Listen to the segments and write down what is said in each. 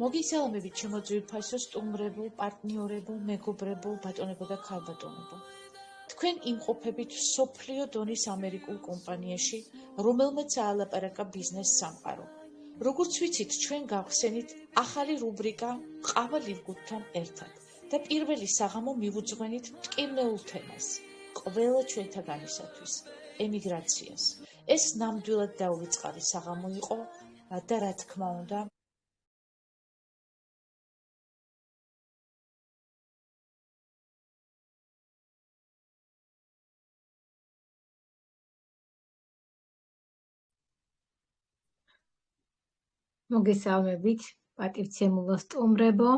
მოგესალმებით ჩემო ძვირფასო სტუმრებო, პარტნიორებო, მეგობრებო, ბატონებო და ქალბატონებო. თქვენ იმყოფებით მსოფლიო დონის ამერიკულ კომპანიაში, რომელმაც აალაპარაკა ბიზნეს სამყარო. როგორც ვიცით, ჩვენ გავხსენით ახალი რუბრიკა ყავა ლივგუთთან ერთად და პირველი საღამო მივუძღვენით მტკივნეულ თემას, ყველა ჩვენთაგანისათვის, ემიგრაციას. ეს ნამდვილად დაუვიწყარი საღამო იყო და რა თქმა უნდა, მოგესალმებით, პატივცემულო სტუმრებო,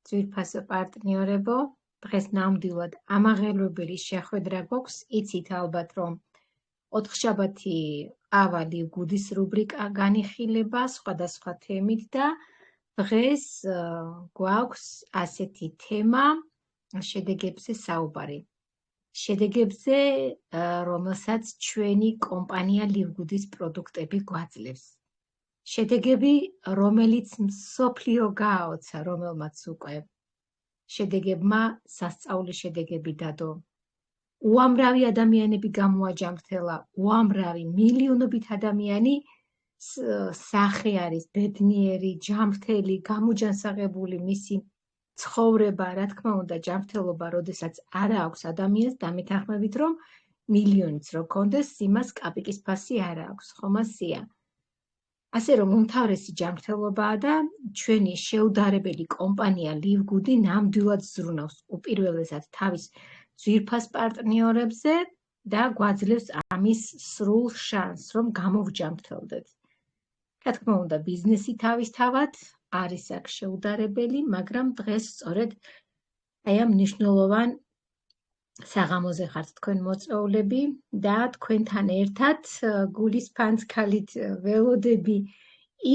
ძვირფასო პარტნიორებო. დღეს ნამდვილად ამაღელვებელი შეხვედრა გვაქვს. იცით ალბათ, რომ ოთხშაბათი ყავა ლივგუდის რუბრიკა განიხილება სხვადასხვა თემით და დღეს გვაქვს ასეთი თემა შედეგებზე საუბარი. შედეგებზე, რომელსაც ჩვენი კომპანია ლივგუდის პროდუქტები გვაძლევს. შედეგები, რომელიც მსოფლიო გააოცა, რომელმაც უკვე შედეგებმა სასწაული შედეგები დადო. უამრავი ადამიანები გამოაჯამრთელა, უამრავი მილიონობით ადამიანი სახე არის ბედნიერი, ჯანმრთელი, გამოჯანსაღებული მისი ცხოვრება, რა თქმა უნდა, ჯანმრთელობა, როდესაც არ აქვს ადამიანს, დამეთანხმებით, რომ მილიონიც რო კონდეს, იმას კაპიკის ფასი არ აქვს, ხომ ასეა. ასე რომ უმთავრესი ჯანმრთელობაა და ჩვენი შეუდარებელი კომპანია ლივგუდი ნამდვილად ზრუნავს უპირველესად თავის ძვირფას პარტნიორებზე და გვაძლევს ამის სრულ შანსს, რომ გამოვჯანმრთელდეთ. რა თქმა უნდა, ბიზნესი თავისთავად არის აქ შეუდარებელი, მაგრამ დღეს სწორედ აი ამ მნიშვნელოვან საღამოზე ხართ თქვენ მოწვეულები და თქვენთან ერთად გულის ფანცქალით ველოდები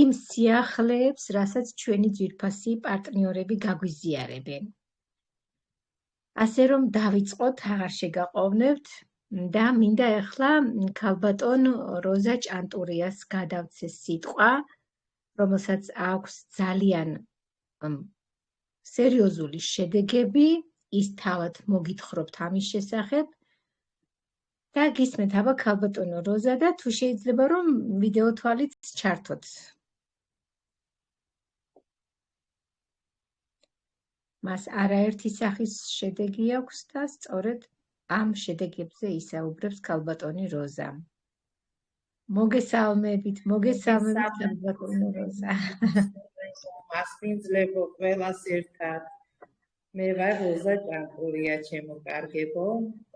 იმ სიახლეებს, რასაც ჩვენი ძვირფასი პარტნიორები გაგვიზიარებენ. ასე რომ დავიწყოთ, აღარ შეგაყოვნებთ და მინდა ახლა ქალბატონ როზა ჭანტურიას გადავცე სიტყვა, რომელსაც აქვს ძალიან სერიოზული შედეგები, ის თავად მოგითხრობთ ამის შესახებ და გისმენთ აბა ქალბატონო როზა და თუ შეიძლება რომ ვიდეო თვალით ჩართოთ. მას არაერთი სახის შედეგი აქვს და სწორედ ამ შედეგებზე ისაუბრებს ქალბატონი როზა. მოგესალმებით ქალბატონო როზა. მასპინძლებო ყველას ერთად. მე ვარ როზა ჭანტურია, ჩემო კარგებო,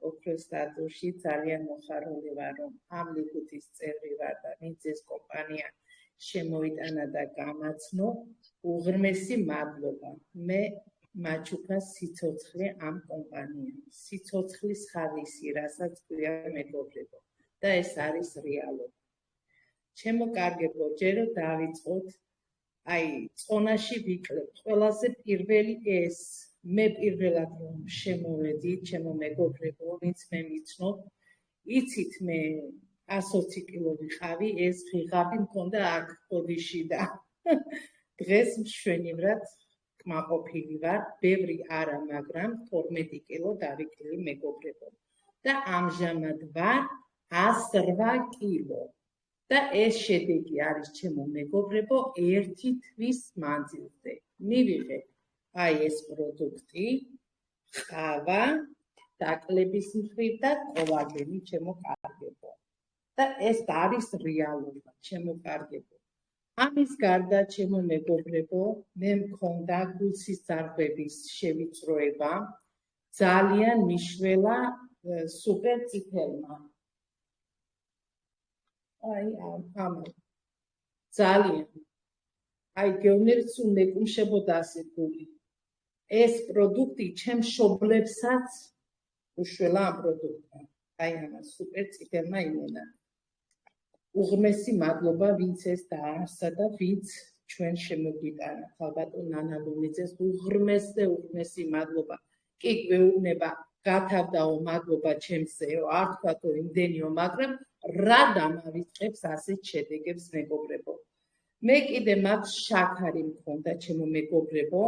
ოქროს სტატუსში ძალიან მოხარული ვარ, რომ ამ ლიგუთის წევრი ვარ და ვინც ეს კომპანია შემოიტანა და გამაცნო, უღრმესი მადლობა. მე მაჩუქა სიცოცხლე ამ კომპანიამ, სიცოცხლის ხარისი, რასაც ქვია მეგობრებო და ეს არის რეალობა. ჩემო კარგებო, ჯერ დავიწყოთ აი წონაში ვიკლებ. ყველაზე პირველი ეს მე პირველად რომ შემოვედი, ჩემო მეგობრებო, ვინც მე მიცნობ, იცით მე 120 კილო ვიყავი, ეს ღიღაბი მქონდა აქ ბოდიში და დღეს მშვენივრად კმაყოფილი ვარ, ბევრი არა, მაგრამ 12 კილო დავიკლი მეგობრებო. და ამჟამად ვარ 108 კილო. და ეს შედეგი არის ჩემო მეგობრებო, ერთი თვის მანძილზე. მივიღე აი ეს პროდუქტი, ყავა, დაკლების მხრივ და კოლაგენი, ჩემო კარგებო. და ეს არის რეალობა, ჩემო კარგებო. ამის გარდა, ჩემო მეგობრებო, მე მქონდა გულსისძარღვების შევიწროება, ძალიან მიშველა სუპერ წითელმა. აი ამ ძალიან აი გეუბნებით სულ მეკუმშებოდა ასე გული. ეს პროდუქტი ჩემ მშობლებსაც უშველა ამ პროდუქტთან. აი ამას სუპერ წითელმა იმენა. უღრმესი მადლობა, ვინც ეს დაარსა და ვინც ჩვენ შემოგვიტანა. ხალბატონ ნანა ლომიძეს უღრმესი მადლობა. კი გვეუბნება გათავდაო მადლობა ჩემსეო, არ თქვათო იმდენიო, მაგრამ რა დამავიწყებს ასეთ შედეგებს მეგობრებო. მე კიდე მაქვს შაქარი მქონდა ჩემო მეგობრებო.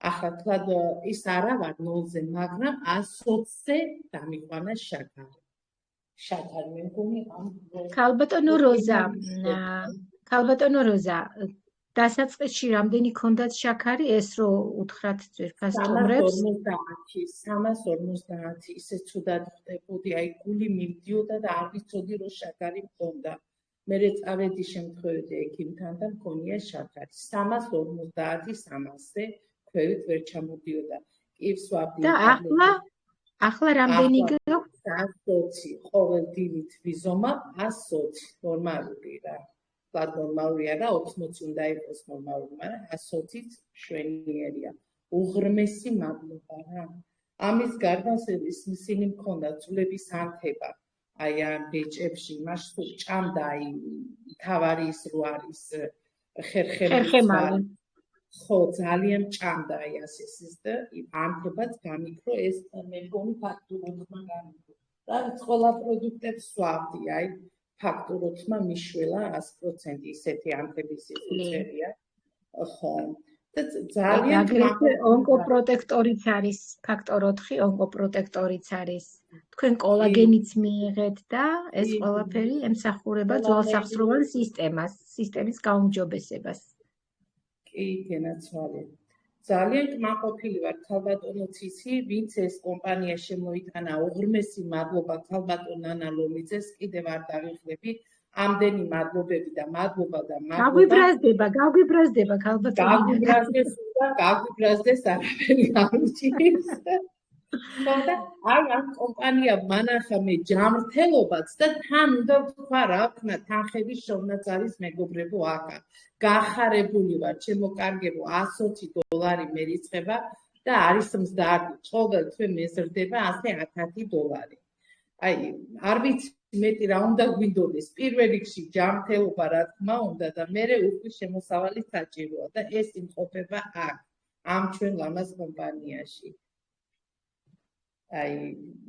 ახლა თქვათ ის არა ვარ 0-ზე, მაგრამ 120-ზე დამიყვანა შაქარი. შაქარი მე მგონი ამ ქალბატონო როზა, დასაწყისში რამდენი ქონდათ შაქარი, ეს რო უთხრათ ძვირფას სტუმრებს? 350, ისე ცუდად ხდებოდი, აი გული მივდიოდა და არ ვიცოდი რომ შაქარი მქონდა. მერე წავედი შემთხვევით ექიმთან და მქონია შაქარი. 350-300-ზე ქვევით ვერ ჩამოდიოდა. კი ვსვამდი. და ახლა რამდენი გაქვს? 120, ყოველ დილით ვიზომავ 120, ნორმალური რა. ნორმალურია და 80 უნდა იყოს ნორმალური, მაგრამ 120-ით შვენიერია. უღრმესი მადლობა რა. ამის გარდა ისინი მქონდა ძვლების ანთება. აი ამ ბეჭებში, მას სულ ჭამდა აი თავარი ის რო არის ხერხემალი. ხო, ძალიან ჭამდა აი ასე ის და ანთებაც გამიქრო, ეს მე მგონი ფაქტუროთმა გამიქრო. რაც ყველა პროდუქტებს სვავდი, აი ფაქტუროთმა მიშველა 100% ისეთი ანთების იწერია. ხო. და ძალიან აგრეთვე ონკოპროტექტორიც არის, ფაქტორ 4 ონკოპროტექტორიც არის. თქვენ კოლაგენიც მიიღეთ და ეს ყველაფერი ემსახურება ძვალსახსროვან სისტემის გაუმჯობესებას. კი, გენაცვალე. ძალიან კმაყოფილი ვარ ქალბატონო ციცი, ვინც ეს კომპანია შემოიტანა, უღრმესი მადლობა ქალბატონ ნანა ლომიძეს, კიდევ არ დავიხლები. ამდენი მადლობები და მადლობა. გაგვიბრაზდება ქალბატონი. გაგვიბრაზდეს არაფერი გამიჩნევს. ხო და აი ამ კომპანია მანახა მე ჯამრთელობაც და თან უნდა ვთქვა რა ვქნა თანხების შოვნაც არის მეგობრებო აქა. გახარებული ვარ, ჩემო კარგებო, $120 მერიცხება და არის მზარდი. ყოველ თვე მეზრდება ასე $1000. აი, არ ვიცი მეტი რა უნდა გვინდოდეს. პირველ რიგში ჯანმრთელობა რა თქმა უნდა და მერე უკვე შემოსავალი საჭიროა და ეს იმყოფება აქ, ამ ჩვენ ლამაზ კომპანიაში. აი,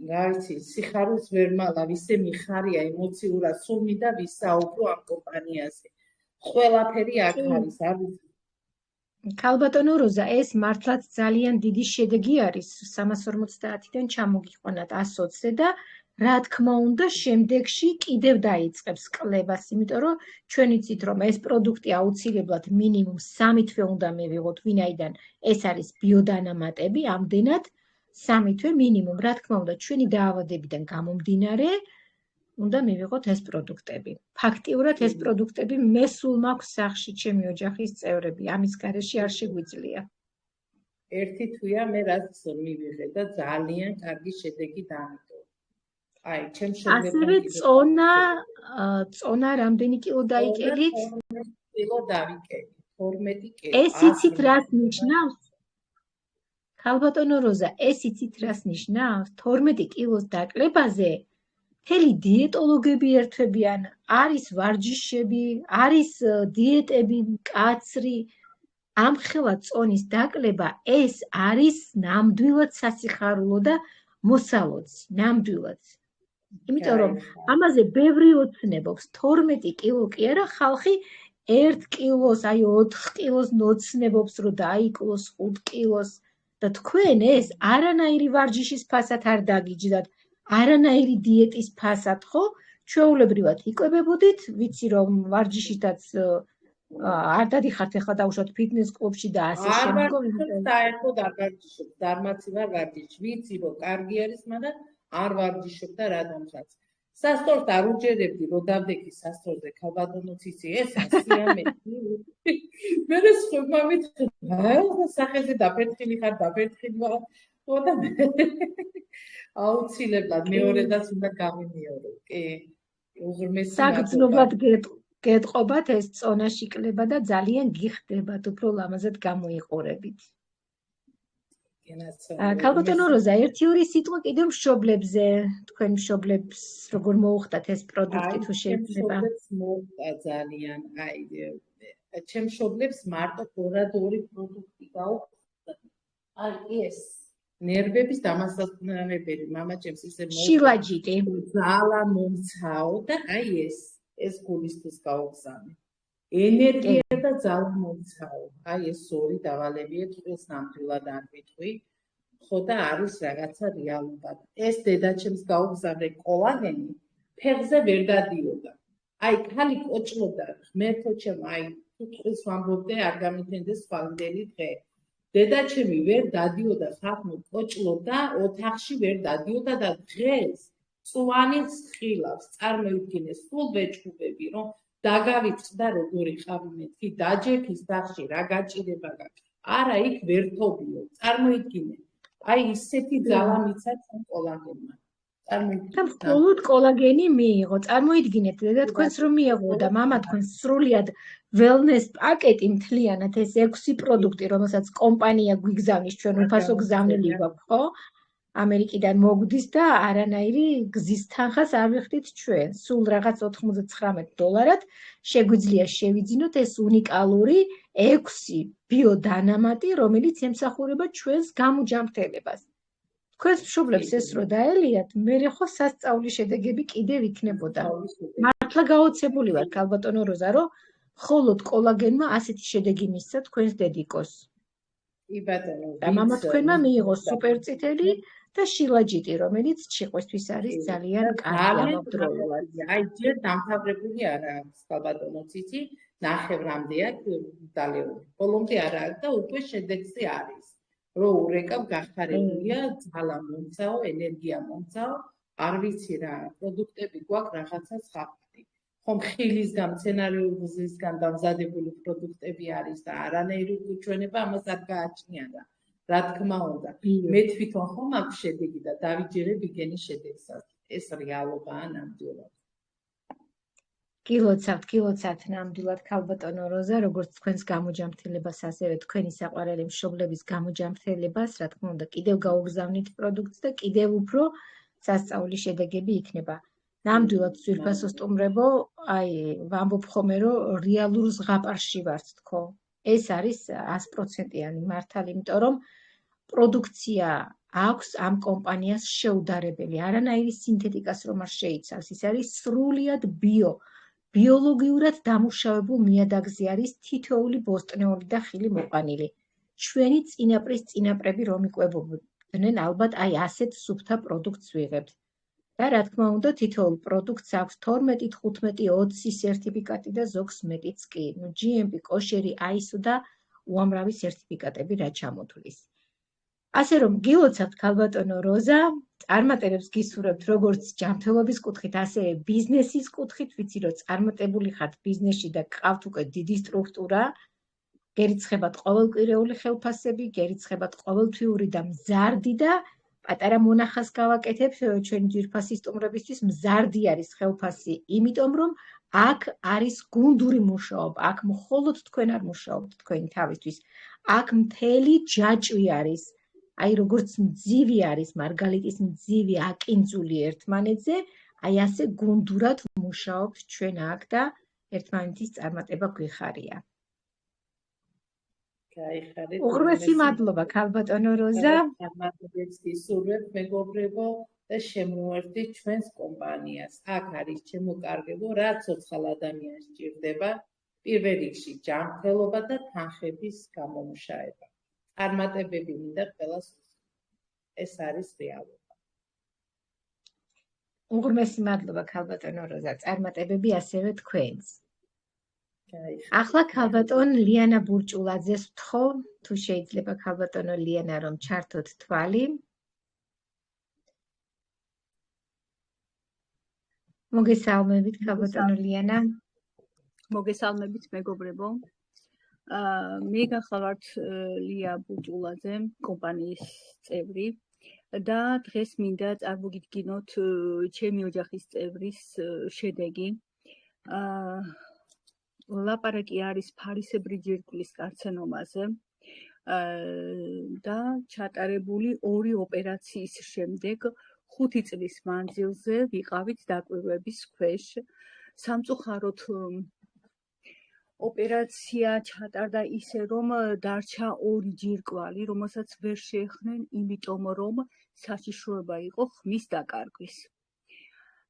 რა ვიცი, სიხარულს ვერ მალავ, ისე მიხარია ემოციურად, სულ მინდა ვისაუბრო ამ კომპანიაზე. ყველაფერი აქ არის, არ ვიცი. ქალბატონო როზა, ეს მართლაც ძალიან დიდი შედეგი არის. 350-დან ჩამოგიყვანათ 120-ზე და რა თქმა უნდა, შემდეგში კიდევ დაიწყებს კლებას, იმიტომ რომ ჩვენ იცით, რომ ეს პროდუქტი აუცილებლად მინიმუმ 3 თვე უნდა მივიღოთ, ვინაიდან ეს არის ბიოდანამატები, ამდენად 3 თვე მინიმუმ, რა თქმა უნდა, ჩვენი დაავადებიდან გამომდინარე, უნდა მივიღოთ ეს პროდუქტები. ფაქტიურად ეს პროდუქტები მე სულ მაქვს სახში ჩემი ოჯახის წევრები, ამის გარეშე არ შეგვიძლია. ერთი თვია მე რაც მივიღე და ძალიან კარგი შედეგი დამიტო. აი, ჩემ შობლებთან ასევე წონა რამდენი კილო დაიკელით? 12 კილო დავიკელი, 12 კილო. ეს იცით რას ნიშნავს? ქალბატონო როზა, ეს იცით რას ნიშნავს? 12 კილოს დაკლებაზე მთელი დიეტოლოგები ერთვებიან, არის ვარჯიშები, არის დიეტები მკაცრი. ამხელა წონის დაკლება ეს არის ნამდვილად სასიხარულო და მოსალოდzi, ნამდვილად. იმიტომ რომ ამაზე ბევრი ოცნებობს, 12 კილო კი არა, ხალხი 1 კილოს, აი 4 კილოს ნოცნებობს, რომ დაიკლოს 5 კილოს და თქვენ ეს არანაირი ვარჯიშის ფასად არ დაგიჯდათ, არანაირი დიეტის ფასად, ხო? ჩვეულებრივად იკვებებოდით, ვიცი რომ ვარჯიშითაც არ დადიხართ ახლა დაუშვათ ფიტნეს კლუბში და ასე შემდგომ. საერთოდ არ ვარჯიშობ, დარმაცი ვარ ვარჯიში. ვიცი რომ კარგი არის, მაგრამ არ ვარჯიშობ და რადგანაც. სასწორს არ უჯერებდი, რომ დავდექი სასწორზე, ქალბატონოც იცი, ეს ასიამეთი. მე სხვა მითხრა, სახეზე დაფერთხილი ხარ, დაფერთხილი ვარ. და აუცილებლად მეორედაც უნდა გამიმეორო. კი, უღრმესი საგრძნობლად გეტყობათ ეს წონაში კლება და ძალიან გიხდებათ, უფრო ლამაზად გამოიყურებით. ქალბატონო როზა, ერთი-ორი სიტყვა კიდევ მშობლებზე, თქვენ მშობლებს როგორ მოუხდათ ეს პროდუქტი თუ შეიძლება? მოუხდა ძალიან, აი, ჩემ მშობლებს მარტო ორადორი პროდუქტი გაუხდა. აი ეს ნერვების დამასწრებელი, მამა ჩემს ისე შილაჯიტი. ძალა მომცაო და აი ეს გულისთვის გაუგზავნე. ენერგია და ძალა მომცაო. აი ეს ორი დავალებია თვითონ ნამდვილად არ ვიტყვი. ხო და არის რაღაცა რეალობა. ეს დედაჩემს გაუგზავნე კოლაგენი, ფეხზე ვერ დადიოდა. აი ხალი კოჭლობდა, ღმერთო ჩემ, აი თუ ტყის ვამბობდე არ გამითენდეს სვამდელი დღე. დედაჩემი ვერ დადიოდა, ხახმო კოჭლობდა, ოთახში ვერ დადიოდა და დღეს წვანიც ხილავს, წარმოიდგინე სულ ბეჭდები, რომ დაგავიწყდა როგორი ხავი მეთქი, დაჯექის დახში რა გაჭირება გაქვს. არა იქ ვერთობიო, წარმოიდგინე. აი ისეთი ძალა მიცა ჩვენ კოლაგენმა. და მხოლოდ კოლაგენი მიიღო. წარმოიდგინეთ, დედა თქვენს რომ მიიღო და მამა თქვენს სრულიად wellness პაკეტი მთლიანად ეს 6 პროდუქტი, რომელსაც კომპანია გვიგზავნის, ჩვენ უფასო გზავნილი გვაქვს, ხო? ამერიკიდან მოგდის და არანაირი გზის თანხას არ ვიხდით ჩვენ. სულ რაღაც $99 შეგვიძლია შევიძინოთ ეს უნიკალური 6 ბიოდანამატი, რომელიც ემსახურება ჩვენს გამოჯანმრთელებას. თქვენს მშობლებს ეს რო დაელიათ, მერე ხო სასწაული შედეგები კიდევ იქნებოდა. მართლა გაოცებული ვარ, ქალბატონო როზა, რომ მხოლოდ კოლაგენმა ასეთი შედეგი მისცა თქვენს დედიკოს. კი ბატონო. და მამა თქვენმა მიიღო სუპერწითელი და შილაჯიტი, რომელიც ჭიყვისთვის არის ძალიან კარგი ამავდროულად. აი ჯერ დამთავრებული არა აქვს ქალბატონოც იცი, ნახევრამდეა დალეული. ბოლომდე არა აქვს და უკვე შედეგზე არის. რო ურეკავ გახარებულია, ძალა მომცაო, ენერგია მომცაო, არ ვიცი რა, პროდუქტები გვაქვს რაღაცა ხაფათი. ხომ ხილისგან, მცენარეულ გზისგან დამზადებული პროდუქტები არის და არანაირი უჩვენება ამას არ გააჩნია და რა თქმა უნდა. მე თვითონ ხომ აქვს შედეგი და დავიჯერებ იგენის შედეგსაც. ეს რეალობაა ნამდვილად. გილოცავთ ნამდვილად ქალბატონო როზა, როგორც თქვენს გამოჯანმრთელებას, ასევე თქვენი საყვარელი მშობლების გამოჯანმრთელებას, რა თქმა უნდა, კიდევ გაუგზავნით პროდუქტს და კიდევ უფრო სასწაული შედეგები იქნება. ნამდვილად ძვირფასო სტუმრებო, აი, ვამბობ ხოლმე, რომ რეალურ ზღაპარში ვართ თქო. ეს არის 100%-იანი მართალი, იმიტომ რომ პროდუქცია აქვს ამ კომპანიას შეუდარებელი, არანაირი სინთეტიკას რომ არ შეიცავს. ის არის სრულიად ბიოლოგიურად დამუშავებულ ნიადაგზე არის თითოეული ბოსტნეული და ხილი მოყვანილი. ჩვენი წინაპრის წინაპრები რომ იკვებებოდნენ, ალბათ აი ასეთ სუფთა პროდუქტს ვიღებთ. და რა თქმა უნდა, თითოეულ პროდუქტს აქვს 12, 15, 20 სერტიფიკატი და ზოგს მეტიც კი. GMP, კოშერი, ISO და უამრავი სერტიფიკატები რა ჩამოთვლის. ასე რომ გილოცავთ ქალბატონო როზა, წარმატებებს გისურვებთ როგორც ჯანმრთელობის კუთხით, ასევე ბიზნესის კუთხით, ვიცი რომ წარმატებული ხართ ბიზნესში და გყავთ უკვე დიდი სტრუქტურა. გერიცხებათ ყოველკვირეული ხელფასები, გერიცხებათ ყოველთვიური და მზარდი და პატარა მონახას გავაკეთებ ჩვენი ძვირფასი სტუმრებისთვის მზარდი არის ხელფასი, იმიტომ რომ აქ არის გუნდური მუშაობა, აქ მხოლოდ თქვენ არ მუშაობთ თქვენი თავისთვის. აქ მთელი ჯაჭვი არის. აი როგორც მძივი არის მარგალიტის მძივი აკინძული ერთმანეთზე, აი ასე გუნდურად მუშაობთ ჩვენ აქ და ერთმანეთის წარმატება გვიხარია. გაიხარეთ. უღრმესი მადლობა ქალბატონო როზა. წარმატებებს გისურვებთ მეგობრებო და შემოერთდით ჩვენს კომპანიას. აქ არის შემოკარგებო, რაც ოცხალ ადამიანს სჭირდება, პირველ რიგში ჯანმრთელობა და თანხების გამომუშავება. წარმატებები მინდა ყველას. ეს არის რეალობა. უღრმესი მადლობა ქალბატონო როზა, წარმატებები ასევე თქვენს. ახლა ქალბატონ ლიანა ბურჭულაძეს ვთხოვ, თუ შეიძლება ქალბატონო ლიანა რომ ჩართოთ თვალი. მოგესალმებით ქალბატონო ლიანა. მოგესალმებით მეგობრებო. მე გახლავართ ლია ბურჭულაძე, კომპანიის წევრი და დღეს მინდა წარმოგიდგინოთ ჩემი ოჯახის წევრის შედეგი. ლაპარაკი არის ფარისებრი ჯირკვლის კარცინომაზე და ჩატარებული 2 ოპერაციის შემდეგ 5 წლის მანძილზე ვიყავით დაკვირვების ქვეშ. სამწუხაროდ ოპერაცია ჩატარდა ისე, რომ დარჩა 2 ჯირკვალი, რომელსაც ვერ შეეხნენ, იმიტომ რომ საშიშროება იყო ხმის დაკარგვის.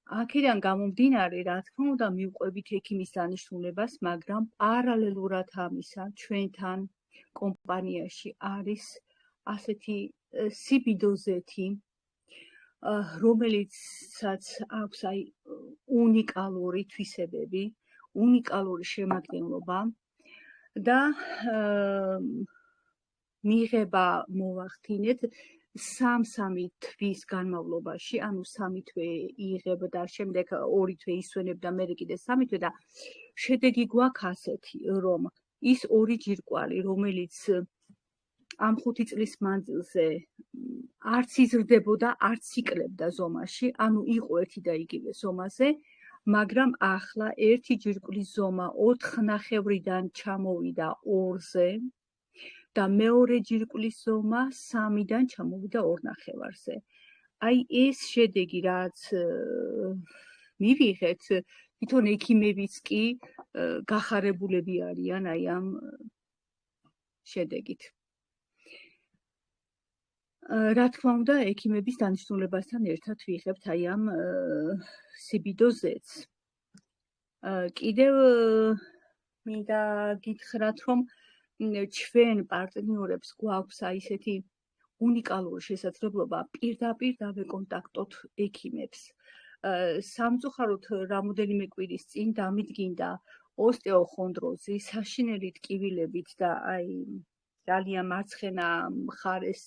აქედან გამომდინარე, რა თქმა უნდა, მივყვებით ექიმის დანიშნულებას, მაგრამ პარალელურად ამისა ჩვენთან კომპანიაში არის ასეთი სიბიდოზეთი, რომელიცაც აქვს აი უნიკალური თვისებები, უნიკალური შემადგენლობა და მიღება მოვახდინეთ 3 თვის განმავლობაში, ანუ 3 თვე იღებდა, შემდეგ 2 თვე ისვენებდა, მერე კიდე 3 თვე და შედეგი გვაქვს ასეთი, რომ ის 2 ჯირკვალი, რომელიც ამ 5 წლის მანძილზე არც იზრდებოდა, არც იკლებდა ზომაში, ანუ იყო ერთი და იგივე ზომაზე, მაგრამ ახლა ერთი ჯირკვლის ზომა 4.5-დან ჩამოვიდა 2-ზე და მეორე ჯირკვლის ზომა 3-დან ჩამოვიდა 2.5-ზე. აი ეს შედეგი, რაც მივიღეთ, თვითონ ექიმებიც კი გახარებულები არიან აი ამ შედეგით. რა თქმა უნდა, ექიმების დანიშნულებასთან ერთად ვიღებთ აი ამ სიბიდოზეც. კიდევ მინდა გითხრათ, რომ ჩვენ პარტნიორებს გვაქვს აი ესეთი უნიკალური შესაძლებლობა პირდაპირ დავეკონტაქტოთ ექიმებს. სამწუხაროდ რამოდენიმე კვირის წინ დამიდგინდა ოსტეოხონდროზი, საშინელი ტკივილებით და აი ძალიან მარცხენა მხარეს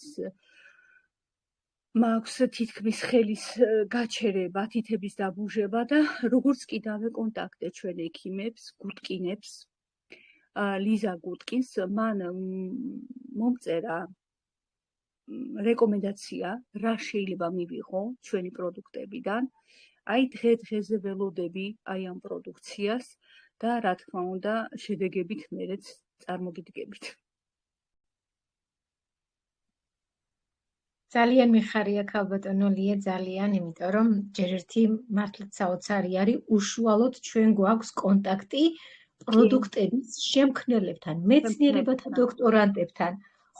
მაქვს თითქმის ხელის გაჩერება, თითების დაბუჟება და როგორც კი დავეკონტაქტე ჩვენ ექიმებს, გუტკინებს, ლიზა გუტკინს, მან მომწერა რეკომენდაცია, რა შეიძლება მივიღო ჩვენი პროდუქტებიდან. აი დღე-დღეზე ველოდები აი ამ პროდუქციას და რა თქმა უნდა, შედეგებით მერეც წარმოგიდგებით. ძალიან მიხარია ქალბატონო ლია, ძალიან, იმიტომ რომ ჯერ ერთი მართლაც საოცარი არის, უშუალოდ ჩვენ გვაქვს კონტაქტი პროდუქტების შემქმნელებთან, მეცნიერებათა დოქტორანტებთან.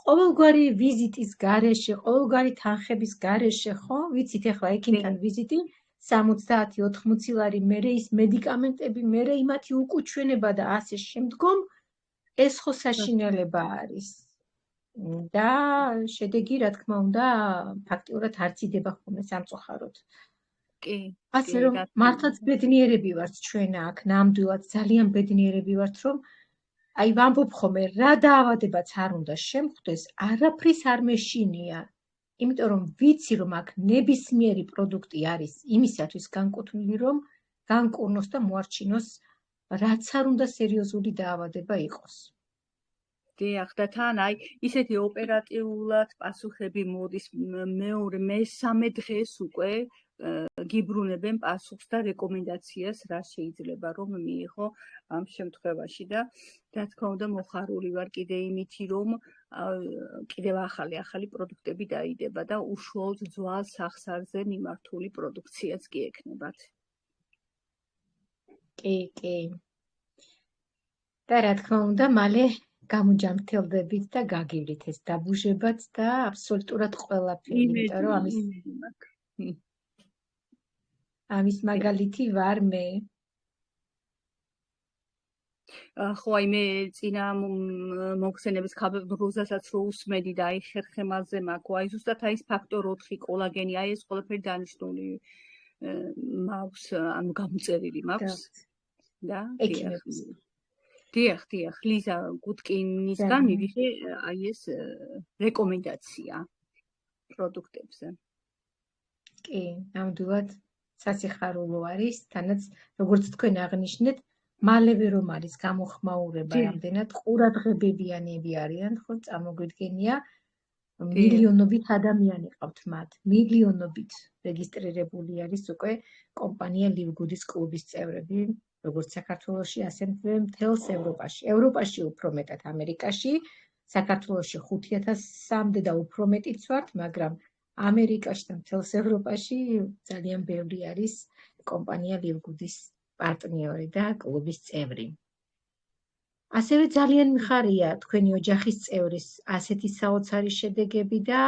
ყოველგვარი ვიზიტის გარეშე, ყოველგვარი თანხების გარეშე, ხო, ვიცით ახლა ექიმთან ვიზიტი 70-80 ლარი, მერე ის მედიკამენტები, მერე იმათი უკუჩვენება და ასე შემდგომ, ეს ხო საშინელება არის. და შედეგი, რა თქმა უნდა, ფაქტიურად არც იდება ხოლმე სამწუხაროდ. ასე რომ მართლაც ბედნიერები ვართ ჩვენ აქ, ნამდვილად ძალიან ბედნიერები ვართ, რომ აი ვამბობ ხოლმე, რა დაავადებაც არ უნდა შემხვდეს, არაფრის არ მეშინია. იმიტომ რომ ვიცი, რომ აქ ნებისმიერი პროდუქტი არის იმისათვის განკუთვნილი, რომ განკურნოს და მოარჩინოს, რაც არ უნდა სერიოზული დაავადება იყოს. დიახ, და თან აი ისეთი ოპერატიულად პასუხები მოდის მეორე, მესამე დღეს უკვე გიბრუნებენ პასუხს და რეკომენდაციას რა შეიძლება რომ მიიღო ამ შემთხვევაში და რა თქმა უნდა მოხარული ვარ კიდე იმითი რომ კიდევ ახალი პროდუქტები დაიდება და უშუალოდ ძველ სახსარზე მიმართული პროდუქციაც კი ექნებათ. კი. და რა თქმა უნდა, მალე გამოჯამრთელდებით და გაგივლით ეს დაბუჟებაც და აბსოლუტურად ყველაფერი, იმიტომ რომ ამის მაგალითი ვარ მე. ხო, აი მე წინა მოხსენების როზასაც რო უსმედი და აი ხერხემალზე მაქვს, აი ზუსტად აი ეს ფაქტორ 4 კოლაგენი, აი ეს ყველაფერი დანიშნული მაქვს, ანუ გამოწერილი მაქვს. და დიახ, ლიზა გუტკინისგან მივიღე აი ეს რეკომენდაცია პროდუქტებზე. კი, ნამდვილად სასიხარულო არის, თანაც როგორც თქვენ აღნიშნეთ, მალევე რომ არის გამოხმაურება, რამდენად ყურადღებებიანები არიან, ხო, წარმოგვიდგენია, მილიონობით ადამიანი ყავთ მათ, მილიონობით რეგისტრირებული არის უკვე კომპანია ლივგუდის კლუბის წევრები, როგორც საქართველოში, ასე მთელს ევროპაში. ევროპაში უფრო მეტად, ამერიკაში, საქართველოში 5000-მდე და უფრო მეტიც ვართ, მაგრამ ამერიკაში და მთელს ევროპაში ძალიან ბევრი არის კომპანია ლივგუდის პარტნიორი და კლუბის წევრი. ასევე ძალიან მიხარია თქვენი ოჯახის წევრის ასეთი საოცარი შედეგები და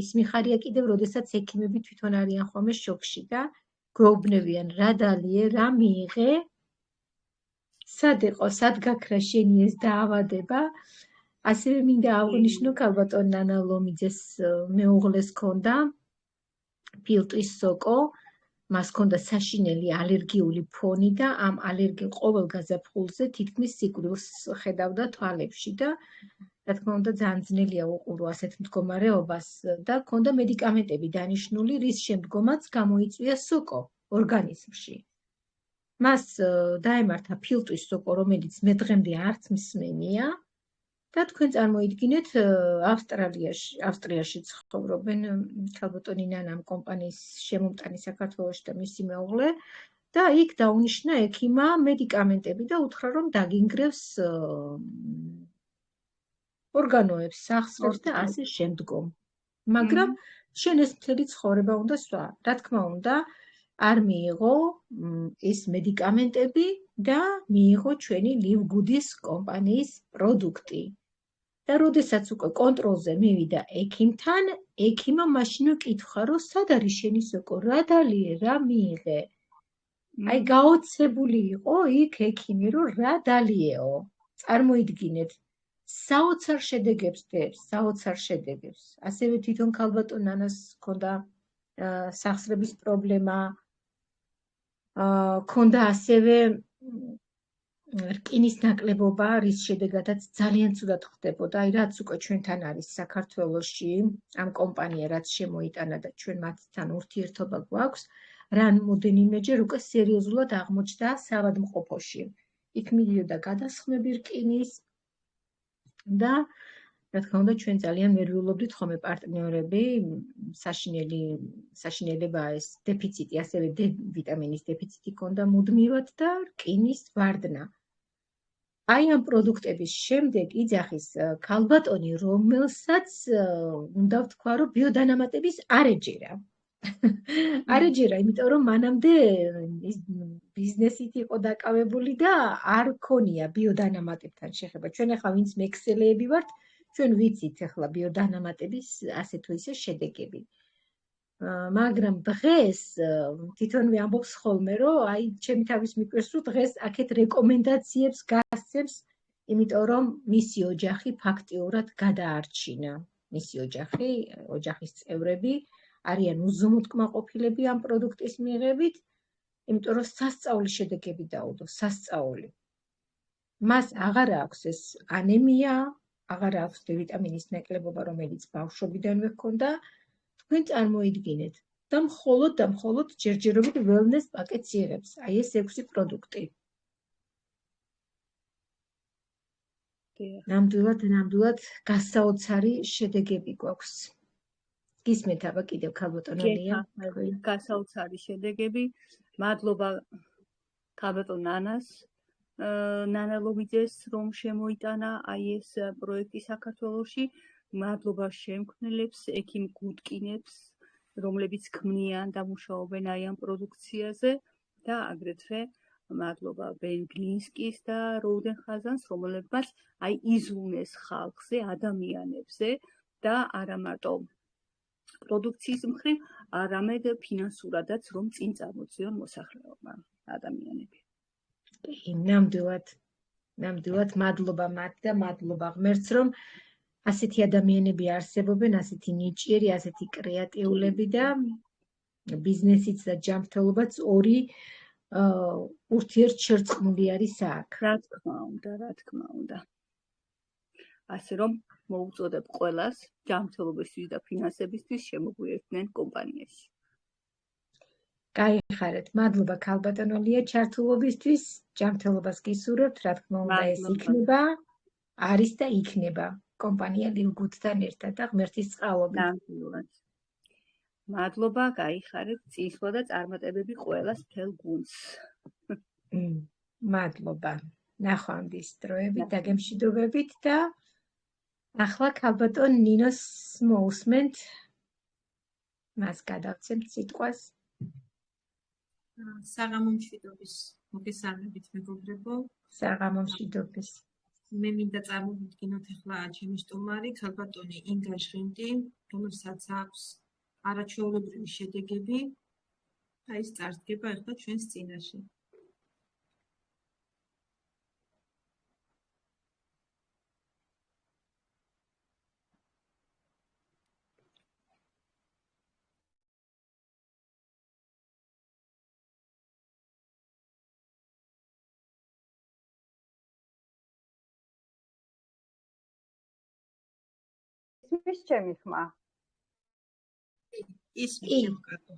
ის მიხარია კიდევ, როდესაც ექიმები თვითონ არიან ხოლმე შოკში და გვეუბნებიან, რა დალიე, რა მიიღე, სად იყო, სად გაქრა შენი ეს დაავადება. ასევე მინდა აღვნიშნო ქალბატონ ნანა ლომიძეს მეუღლეს ჰქონდა ფილტვის სოკო, მას ჰქონდა საშინელი ალერგიული ფონი და ამ ალერგიულ ყოველ გაზაფხულზე თითქმის სიკვდილს ხედავდა თვალებში და რა თქმა უნდა ძალიან ძნელია უყურო ასეთ მდგომარეობას და ჰქონდა მედიკამენტები დანიშნული, რის შემდგომაც გამოიწვია სოკო ორგანიზმში. მას დაემართა ფილტვის სოკო, რომელიც მე დღემდე არც მსმენია და თქვენ წარმოიდგინეთ, ავსტრიაში ცხოვრობენ ქალბატონი ნანა კომპანიის შემომტანი საქართველოში და მისი მეუღლე და იქ დაუნიშნა ექიმმა მედიკამენტები და უთხრა რომ დაგინგრევს ორგანოებს, სახსრებს და ასე შემდგომ. მაგრამ შენ ეს მთელი ცხოვრება უნდა სვა. რა თქმა უნდა, არ მიიღო ეს მედიკამენტები და მიიღო ჩვენი ლივგუდის კომპანიის პროდუქტი. და როდესაც უკვე კონტროლზე მივიდა ექიმთან, ექიმმა მაშინვე კითხა, რომ სად არის შენი სოკო, რა დალიე, რა მიიღე. აი გაოცებული იყო იქ ექიმი, რომ რა დალიეო. წარმოიდგინეთ, საოცარ შედეგებს დებს, საოცარ შედეგებს. ასევე თვითონ ქალბატონ ნანას ჰქონდა სახსრების პრობლემა, ჰქონდა ასევე რკინის ნაკლებობა, რის შედეგადაც ძალიან ცუდად ხდებოდა. აი რაც უკვე ჩვენთან არის საქართველოში, ამ კომპანია რაც შემოიტანა და ჩვენ მათთან ურთიერთობა გვაქვს, რამდენიმეჯერ უკვე სერიოზულად აღმოჩნდა საავადმყოფოში. იქ მიდიოდა გადასხმები რკინის და რა თქმა უნდა ჩვენ ძალიან მერვილობდით ხოლმე პარტნიორები, საშინელება ეს დეფიციტი, ასევე D ვიტამინის დეფიციტი ჰქონდა მუდმივად და რკინის ვარდნა. აი ამ პროდუქტების შემდეგ იძახის ქალბატონი, რომელსაც უნდა ვთქვა, რომ ბიოდანამატების არ ეჯერა. არ ეჯერა, იმიტომ რომ მანამდე ბიზნესით იყო დაკავებული და არ ქონია ბიოდანამატებთან შეხება. ჩვენ ახლა ვინც მექსელეები ვართ, ჩვენ ვიცით ახლა ბიოდანამატების ასე თუ ისე შედეგები. მაგრამ დღეს თვითონვე ამბობს ხოლმე, რომ აი ჩემი თავის მიკვირს, რომ დღეს აქეთ რეკომენდაციებს გასცემს, იმიტომ რომ მისი ოჯახი ფაქტიურად გადაარჩინა. მისი ოჯახის წევრები არიან უზომოდ კმაყოფილები ამ პროდუქტის მიღებით, იმიტომ რომ სასწაული შედეგები დაუდო, სასწაული. მას აღარ აქვს ეს ანემია, აღარ აქვს D ვიტამინის ნაკლებობა, რომელიც ბავშვობიდანვე ჰქონდა. თქვენ წარმოიდგინეთ და მხოლოდ ჯერჯერობით wellness პაკეტს იღებს, აი ეს 6 პროდუქტი. ნამდვილად გასაოცარი შედეგები გვაქვს. გისმენთ აბა კიდევ ქალბატონო ლია. გასაოცარი შედეგები. მადლობა ქალბატონ ნანას, ნანა ლომიძეს, რომ შემოიტანა აი ეს პროექტი საქართველოში. მადლობა შემქმნელებს, ექიმ გუდკინებს, რომლებიც ქმნიან და მუშაობენ აი ამ პროდუქციაზე და აგრეთვე მადლობა ბენ გლინსკის და როუდენ ხაზანს, რომლებმაც აი იზრუნეს ხალხზე, ადამიანებზე და არა მარტო პროდუქციის მხრივ, არამედ ფინანსურადაც რომ წინ წამოწიონ მოსახლეობა ადამიანები. ნამდვილად მადლობა მათ და მადლობა ღმერთს, რომ ასეთი ადამიანები არსებობენ, ასეთი ნიჭიერი, ასეთი კრეატიულები და ბიზნესიც და ჯანმრთელობაც ორი ურთიერთშერწყმული არის აქ. რა თქმა უნდა. ასე რომ მოუწოდებ ყველას ჯანმრთელობისთვის და ფინანსებისთვის შემოგვიერთდნენ კომპანიაში. გაიხარეთ, მადლობა ქალბატონო ლია ჩართულობისთვის, ჯანმრთელობას გისურვებთ, რა თქმა უნდა ეს იქნება, არის და იქნება კომპანია ლილგუდთან ერთად და ღმერთის წყალობით. ნამდვილად. მადლობა, გაიხარეთ, წინსვლა და წარმატებები ყველას მთელ გუნდს. მადლობა. ნახვამდის დროებით, დაგემშვიდობებით და ახლა ქალბატონ ნინოს მოусმენთ. მას გადავცემთ სიტყვას. საღამომშვიდობის მოგესალმებით მეგობრებო. საღამომშვიდობის. მე მინდა წარმოვიდგინოთ ახლა ჩემი სტუმარი, ქალბატონი ინგა ჟღინდი, რომელსაც აქვს არაჩვეულებრივი შედეგები. აი ეს წარსდგება ახლა ჩვენს წინაშე. ისმის ჩემი ხმა. ისმის შემკარგო.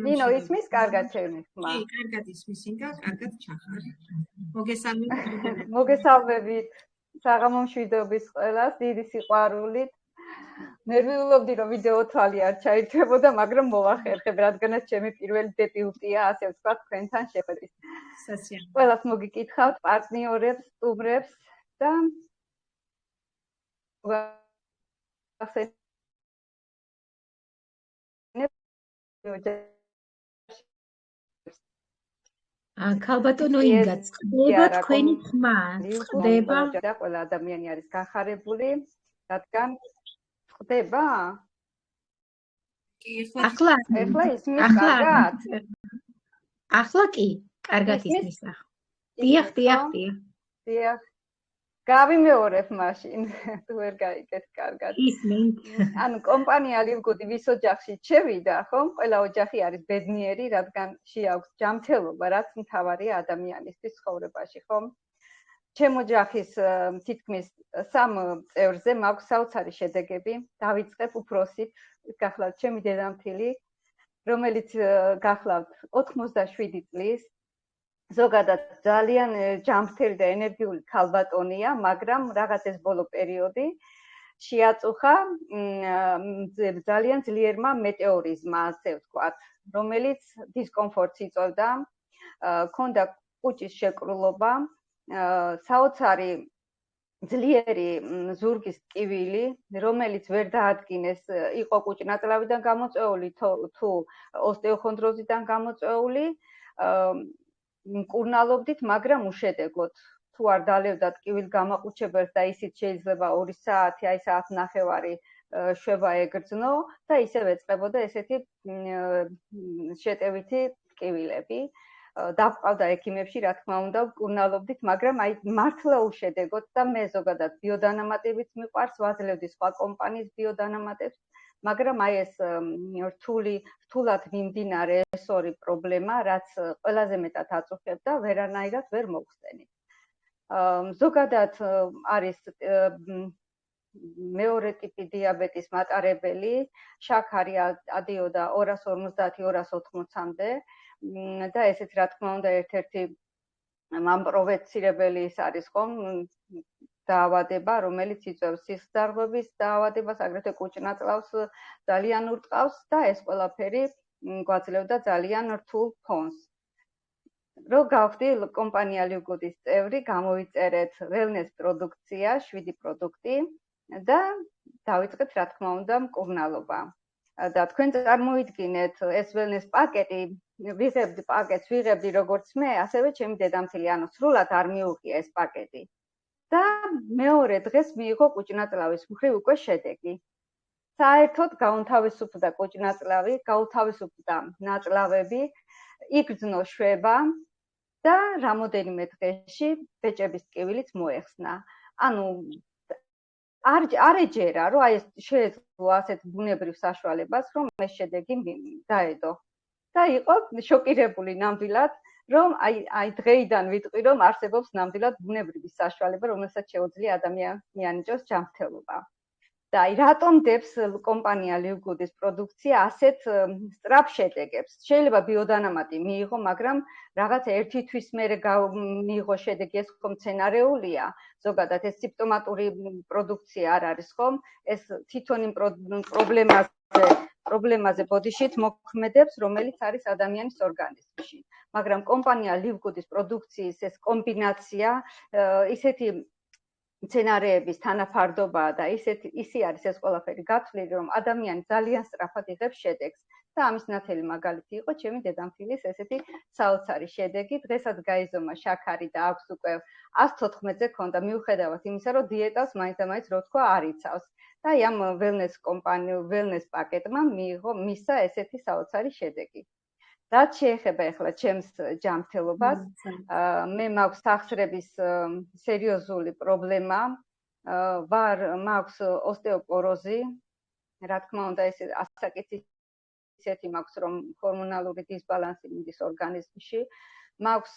ნინო ისმის კარგად ჩემი ხმა. კი, კარგად ისმის ინგა, კარგად ჩახარი. მოგესალმებით. მოგესალმებით. საღამომშვიდობის ყველას, დიდი სიყვარულით. ნერვიულობდი რომ ვიდეო თვალი არ ჩაირთვებოდა, მაგრამ მოვახერხებ, რადგანაც ჩემი პირველი დებიუტია, ასე ვთქვათ, თქვენთან შეხვედრის. სასიამოვნო. ყველას მოგიკითხავთ, პარტნიორებს, სტუმრებს და ქალბატონო ინგა, წყდება თქვენი ხმა, წყდება და ყველა ადამიანი არის გახარებული, რადგან წყდება? კი, ახლა ისმის კარგად? ახლა კი, კარგად ისმის ახლა. დიახ. გავიმეორებ მაშინ, თუ ვერ გაიგეთ კარგად. ისმენთ. ანუ კომპანია ლილგუდი ვის ოჯახში შევიდა, ხომ? ყველა ოჯახი არის ბედნიერი, რადგან შეაქვს ჯანმრთელობა, რაც მთავარია ადამიანისთვის ცხოვრებაში, ხომ? ჩემ ოჯახის თითქმის 3 წევრზე მაქვს საოცარი შედეგები. დავიწყებ უფროსით, გახლავთ ჩემი დედამთილი, რომელიც გახლავთ 87 წლის. ზოგადად ძალიან ჯანმრთელი და ენერგიული ქალბატონია, მაგრამ რაღაც ეს ბოლო პერიოდი შეაწუხა ძალიან ძლიერმა მეტეორიზმმა, ასე ვთქვათ, რომელიც დისკომფორტს იწვევდა, ჰქონდა კუჭის შეკრულობა, საოცარი ძლიერი ზურგის ტკივილი, რომელიც ვერ დაადგინეს, იყო კუჭნაწლავიდან გამოწვეული თუ ოსტეოხონდროზიდან გამოწვეული, მკურნალობდით, მაგრამ უშედეგოდ. თუ არ დალევდა ტკივილ გამაყუჩებელს და ისიც შეიძლება 2 საათი, აი საათნახევარი შვება ეგრძნო და ისევ ეწყებოდა ესეთი შეტევითი ტკივილები. დავყავდა ექიმებში, რა თქმა უნდა, მკურნალობდით, მაგრამ აი მართლა უშედეგოდ და მე ზოგადად ბიოდანამატებიც მიყვარს, ვაძლევდი სხვა კომპანიის ბიოდანამატებს, მაგრამ აი ეს რთულად მიმდინარე ეს ორი პრობლემა, რაც ყველაზე მეტად აწუხებდა, ვერანაირად ვერ მოვხსენით. ზოგადად არის მეორე ტიპი დიაბეტის მატარებელი, შაქარი ადიოდა 250-280-მდე და ესეც რა თქმა უნდა ერთ-ერთი მამპროვოცირებელი ის არის ხომ დაავადება, რომელიც იწვევს სისხლძარღვების დაავადებას, აგრეთვე კუჭნაწლავს ძალიან ურტყავს და ეს ყველაფერი გვაძლევდა ძალიან რთულ ფონს. Რო გავხდი კომპანია Live-Good-ის წევრი, გამოვიწერეთ wellness პროდუქცია, 7 პროდუქტი და დავიწყეთ რა თქმა უნდა მკურნალობა. და თქვენ წარმოიდგინეთ ეს wellness პაკეტი, ვიღებდი პაკეტს, ვიღებდი როგორც მე, ასევე ჩემი დედამთილი, ანუ სრულად არ მიუღია ეს პაკეტი. და მეორე დღეს მიიღო კუჭნაწლავის მხრივ უკვე შედეგი. საერთოდ გაუნთავისუფლდა კუჭნაწლავი, გაუთავისუფლდა ნაწლავები, იგრძნო შვება და რამოდენიმე დღეში ბეჭების ტკივილიც მოეხსნა. ანუ არ ეჯერა, რომ აი ეს შეეძლო ასეთ ბუნებრივ საშუალებას, რომ ეს შედეგი დაედო. და იყო შოკირებული ნამდვილად, რომ აი დღეიდან ვიტყვი, რომ არსებობს ნამდვილად ბუნებრივი საშუალება, რომელსაც შეუძლია ადამიანი მიანიჭოს ჯანმრთელობა. და აი რატომ დებს კომპანია Live-Good-ის პროდუქცია ასეთ სწრაფ შედეგებს? შეიძლება ბიოდანამატი მიიღო, მაგრამ რაღაც ერთი თვის მერე მიიღო შედეგი, ეს ხომ მცენარეულია. ზოგადად ეს სიმპტომატური პროდუქცია არ არის ხომ? ეს თვითონ იმ პრობლემაზე ბოდიშით მოქმედებს, რომელიც არის ადამიანის ორგანიზმში. მაგრამ კომპანია Live-Good-ის პროდუქციის ეს კომბინაცია, ისეთი მცენარეების თანაფარდობაა და ისი არის ეს ყველაფერი გათვლილი, რომ ადამიანი ძალიან სწრაფად იღებს შედეგს. და ამის ნათელი მაგალითი იყო ჩემი დედამთილის ესეთი საოცარი შედეგი. დღესაც გაიზომა შაქარი და აქვს უკვე 114-ზე ქონდა, მიუხედავად იმისა, რომ დიეტას მაინც რო თქვა არ იცავს. და აი ამ wellness პაკეტმა მისცა ესეთი საოცარი შედეგი. რაც შეეხება ახლა ჩემს ჯანმრთელობას, მე მაქვს სახსრების სერიოზული პრობლემა, მაქვს ოსტეოპოროზი, რა თქმა უნდა ეს ასაკით ისეთი მაქვს, რომ ჰორმონალური დისბალანსი მიდის ორგანიზმში, მაქვს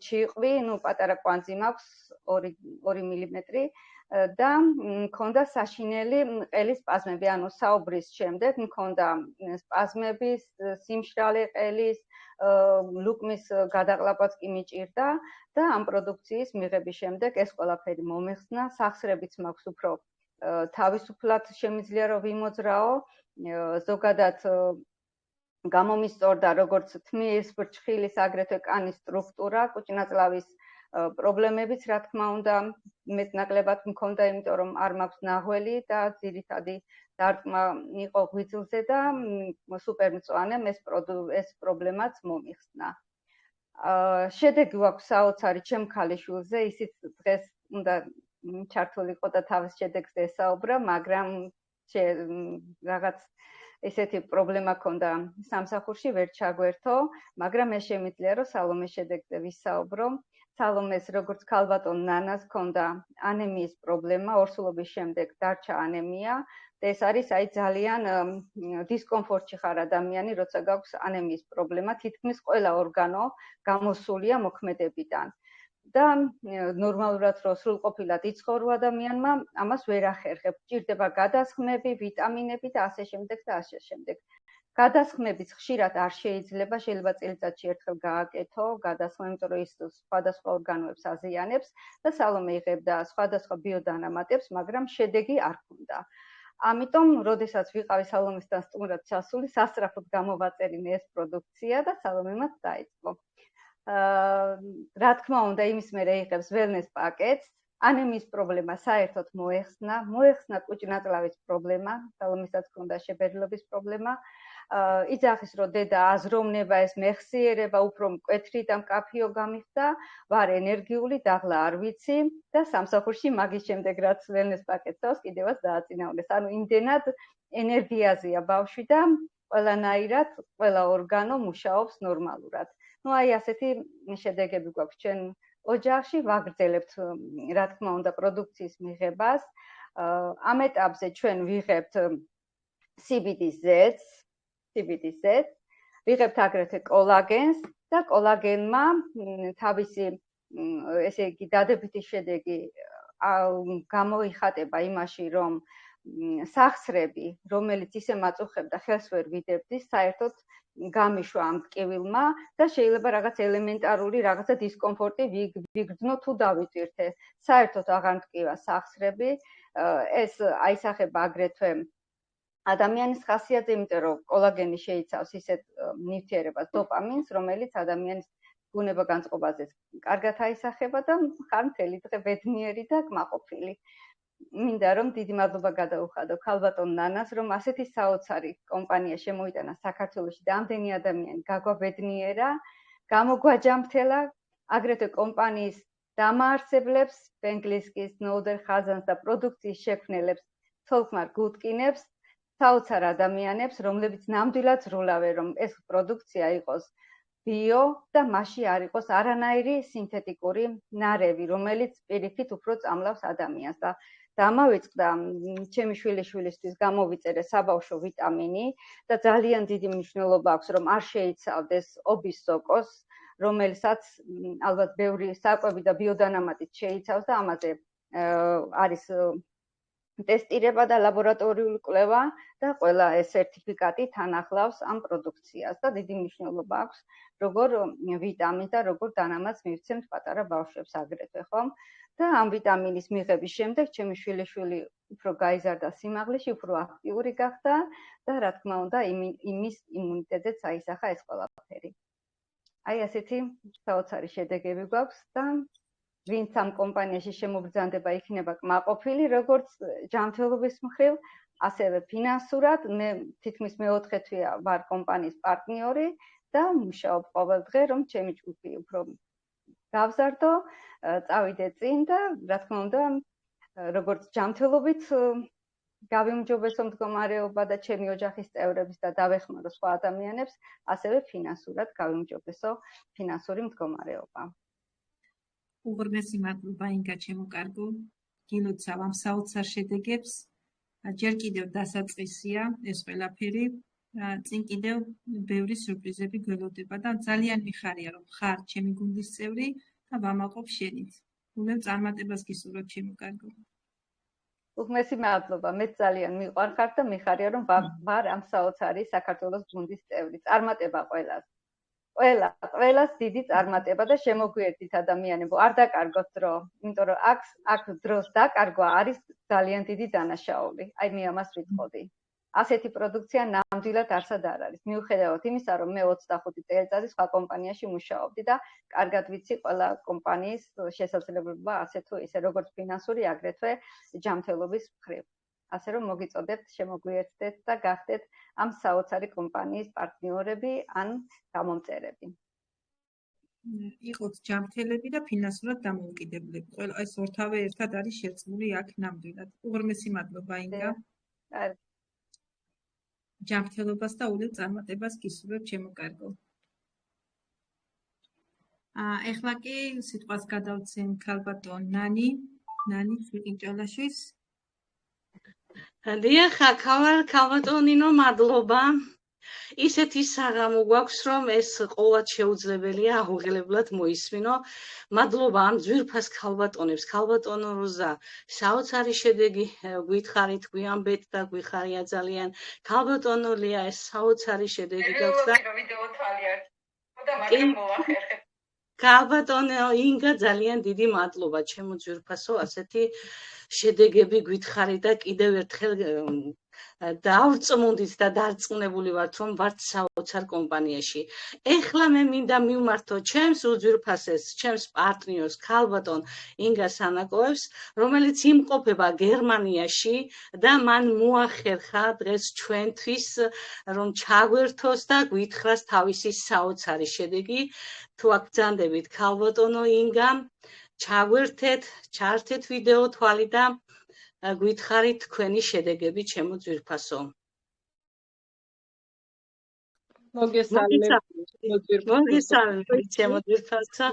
ჩიყვი, პატარა კვანძი მაქვს 2 მილიმეტრი და მქონდა საშინელი ყელის სპაზმები, ანუ საუბრის შემდეგ მქონდა სპაზმები, სიმშრალე ყელის, ლუკმის გადაყლაპაც კი მიჭირდა და ამ პროდუქციის მიღების შემდეგ ეს ყველაფერი მომეხსნა, სახსრებიც მაქვს უფრო თავისუფლად შემიძლია რომ ვიმოძრაო, ზოგადად გამომისწორდა როგორც თმის, ბრჭყილის, აგრეთვე კანის სტრუქტურა, კუჭნაწლავის პრობლემებიც რა თქმა უნდა მეტნაკლებად მქონდა, იმიტომ რომ არ მაქვს ნაღველი და ძირითადი დარტყმა იყო ღვიძლზე და სუპერმწვანემ ეს პრობლემაც მომიხსნა. შედეგი გვაქვს საოცარი ჩემ ქალიშვილზე, ისიც დღეს უნდა ჩართულიყო და თავის შედეგს ესაუბრა, მაგრამ რაღაც ესეთი პრობლემა ქონდა სამსახურში, ვერ ჩაგვერთო, მაგრამ მე შემიძლია რომ სალომეს შედეგზე ვისაუბრო. სალომეს როგორც ქალბატონ ნანას ქონდა ანემიის პრობლემა, ორსულობის შემდეგ დარჩა ანემია და ეს არის აი ძალიან დისკომფორტში ხარ ადამიანი, როცა გაქვს ანემიის პრობლემა, თითქმის ყველა ორგანო გამოსულია მოქმედებიდან. და ნორმალურად რო სრულყოფილად იცხოვრო ადამიანმა, ამას ვერ ახერხებ. ჭირდება გადასხმები, ვიტამინები და ასე შემდეგ და ასე შემდეგ. გადასხმებიც ხშირად არ შეიძლება წელიწადში ერთხელ გააკეთო გადასხმა, იმიტომ რომ ის სხვადასხვა ორგანოებს აზიანებს და სალომე იღებდა სხვადასხვა ბიოდანამატებს, მაგრამ შედეგი არ ჰქონდა. ამიტომ, როდესაც ვიყავი სალომესთან სტუმრად ჩასული, სასწრაფოდ გამოვაწერინე ეს პროდუქცია და სალომემაც დაიწყო. რა თქმა უნდა, იმის მერე იღებს wellness პაკეტს, ანემიის პრობლემა საერთოდ მოეხსნა კუჭნაწლავის პრობლემა, სალომესაც ჰქონდა შებერილობის პრობლემა. იძახის რომ დედა აზროვნება, ეს მეხსიერება, უფრო მკვეთრი და მკაფიო გამიხდა, ვარ ენერგიული, დაღლა არ ვიცი და სამსახურში მაგის შემდეგ რაც wellness პაკეტს აქვს, კიდევაც დააწინაურეს. ანუ იმდენად ენერგიაზეა ბავშვი და ყველანაირად ყველა ორგანო მუშაობს ნორმალურად. აი ასეთი შედეგები გვაქვს ჩვენ ოჯახში, ვაგრძელებთ რა თქმა უნდა პროდუქციის მიღებას. ამ ეტაპზე ჩვენ ვიღებთ CBD-ს, ვიღებთ აგრეთვე კოლაგენს და კოლაგენმა თავისი ესე იგი დადებითი შედეგი გამოიხატება იმაში, რომ სახსრები, რომელიც ისე მაწუხებდა ხელს ვერ ვიდებდი, საერთოდ გამიშვა ამ ტკივილმა და შეიძლება რაღაც ელემენტარული რაღაცა დისკომფორტი ვიგრძნო თუ დავიწირთე. საერთოდ აღარ მტკივა სახსრები, ეს აისახება აგრეთვე ადამიანის ხასიათზე, იმიტომ რომ კოლაგენი შეიცავს ისეთ ნივთიერებას დოპამინს, რომელიც ადამიანის ბუნება განწყობაზე კარგად აისახება და ხარ მთელი დღე ბედნიერი და კმაყოფილი. მინდა რომ დიდი მადლობა გადაუხადო ქალბატონ ნანას, რომ ასეთი საოცარი კომპანია შემოიტანა საქართველოში და ამდენი ადამიანი გაგვაბედნიერა, გამოგვაჯამრთელა, აგრეთვე კომპანიის დამაარსებლებს, ბენგლისკის, ნოუდერ ხაზანს და პროდუქციის შექმნელებს, თოლქმარ გუტკინებს, საოცარ ადამიანებს, რომლებიც ნამდვილად ზრულავენ, რომ ეს პროდუქცია იყოს ბიო და მასში არ იყოს არანაირი სინთეტიკური ნარევი, რომელიც პირიქით უფრო წამლავს ადამიანს და დამავიწყდა ჩემი შვილიშვილისთვის გამოვიწერე საბავშვო ვიტამინი და ძალიან დიდი მნიშვნელობა აქვს, რომ არ შეიცავდეს ობის სოკოს, რომელსაც ალბათ ბევრი საკვები და ბიოდანამატით შეიცავს და ამაზე არის ტესტირება და ლაბორატორიული კვლევა და ყველა ეს სერტიფიკატი თან ახლავს ამ პროდუქციას და დიდი მნიშვნელობა აქვს, როგორ ვიტამინს და როგორ დანამატს მივცემთ პატარა ბავშვებს აგრეთვე, ხომ? და ამ ვიტამინის მიღების შემდეგ ჩემი შვილიშვილი უფრო გაიზარდა სიმაღლეში, უფრო აქტიური გახდა და რა თქმა უნდა იმის იმუნიტეტზეც აისახა ეს ყველაფერი. აი ასეთი საოცარი შედეგები გვაქვს და ვინც ამ კომპანიაში შემობრძანდება იქნება კმაყოფილი, როგორც ჯანმრთელობის მხრივ, ასევე ფინანსურად. მე თითქმის მეოთხე თვეა ვარ კომპანიის პარტნიორი და მუშაობ ყოველ დღე, რომ ჩემი ჯგუფი უფრო გავზარდო, წავიდე წინ და რა თქმა უნდა, როგორც ჯანმრთელობით გავიმჯობესო მდგომარეობა და ჩემი ოჯახის წევრების და დავეხმარო სხვა ადამიანებს, ასევე ფინანსურად გავიმჯობესო ფინანსური მდგომარეობა. უღრმესი მადლობა ინგა ჩემო კარგო, გილოცავ ამ საოცარ შედეგებს. ჯერ კიდევ დასაწყისია ეს ყველაფერი, წინ კიდევ ბევრი სიურპრიზები გველოდება და ძალიან მიხარია რომ ხარ ჩემი გუნდის წევრი და ვამაყობ შენით. ულევ წარმატებას გისურვებ ჩემო კარგო. უღმესი მადლობა, მეც ძალიან მიყვარხარ და მიხარია რომ ვარ ამ საოცარი საქართველოს გუნდის წევრი. წარმატება ყველას. ყველას დიდი წარმატება და შემოგვიერთდით ადამიანებო, არ დაკარგოთ დრო, იმიტომ რომ აქ დროს დაკარგვა არის ძალიან დიდი დანაშაული. აი მე ამას ვიტყოდი. ასეთი პროდუქცია ნამდვილად არსად არ არის. მიუხედავად იმისა, რომ მე 25 წელიწადი სხვა კომპანიაში მუშაობდი და კარგად ვიცი ყველა კომპანიის შესაძლებლობა ასე თუ ისე, როგორც ფინანსური, აგრეთვე ჯანმრთელობის მხრივ. ასე რომ მოგიწოდებთ, შემოგვიერთდეთ და გახდეთ ამ საოცარი კომპანიის პარტნიორები ან გამომწერები. იყოთ ჯანმრთელები და ფინანსურად დამოუკიდებლები. ყველა ეს ორთავე ერთად არის შერწყმული აქ ნამდვილად. უღრმესი მადლობა ინგა. ჯანმრთელობას და ულევ წარმატებას გისურვებ ჩემო კარგო. ეხლა კი სიტყვას გადავცემ ქალბატონ ნანი ჭილაშვილის. დიახ, ქალბატონინო, მადლობა. ისეთი საღამო გვაქვს, რომ ეს ყოველად შეუძლებელია აუღლებლად მოისმინო. მადლობა ამ ძვირფას ქალბატონებს, ქალბატონო როზა, საოცარი შედეგი გითხარით, გვიამბეთ და გვიხარია ძალიან. ქალბატონო ლია, ეს საოცარი შედეგი გაქვს და ქალბატონო ინგა, ძალიან დიდი მადლობა, ჩემო ძვირფასო, ასეთი შედეგები გითხარით და კიდევ ერთხელ დავრწმუნდით და დარწმუნებული ვართ, რომ ვართ საოცარ კომპანიაში. ეხლა მე მინდა მივმართო ჩემს უძვირფასეს, ჩემს პარტნიორს, ქალბატონ ინგა სანაკოევს, რომელიც იმყოფება გერმანიაში და მან მოახერხა დღეს ჩვენთვის, რომ ჩაგვერთოს და გვითხრას თავისი საოცარი შედეგი. თუ აქ ბრძანდებით ქალბატონო ინგა, ჩაგვერთეთ, ჩართეთ ვიდეო თვალი და გითხარით თქვენი შედეგები, ჩემო ძვირფასო. მოგესალმებით, ჩემო ძვირფასო.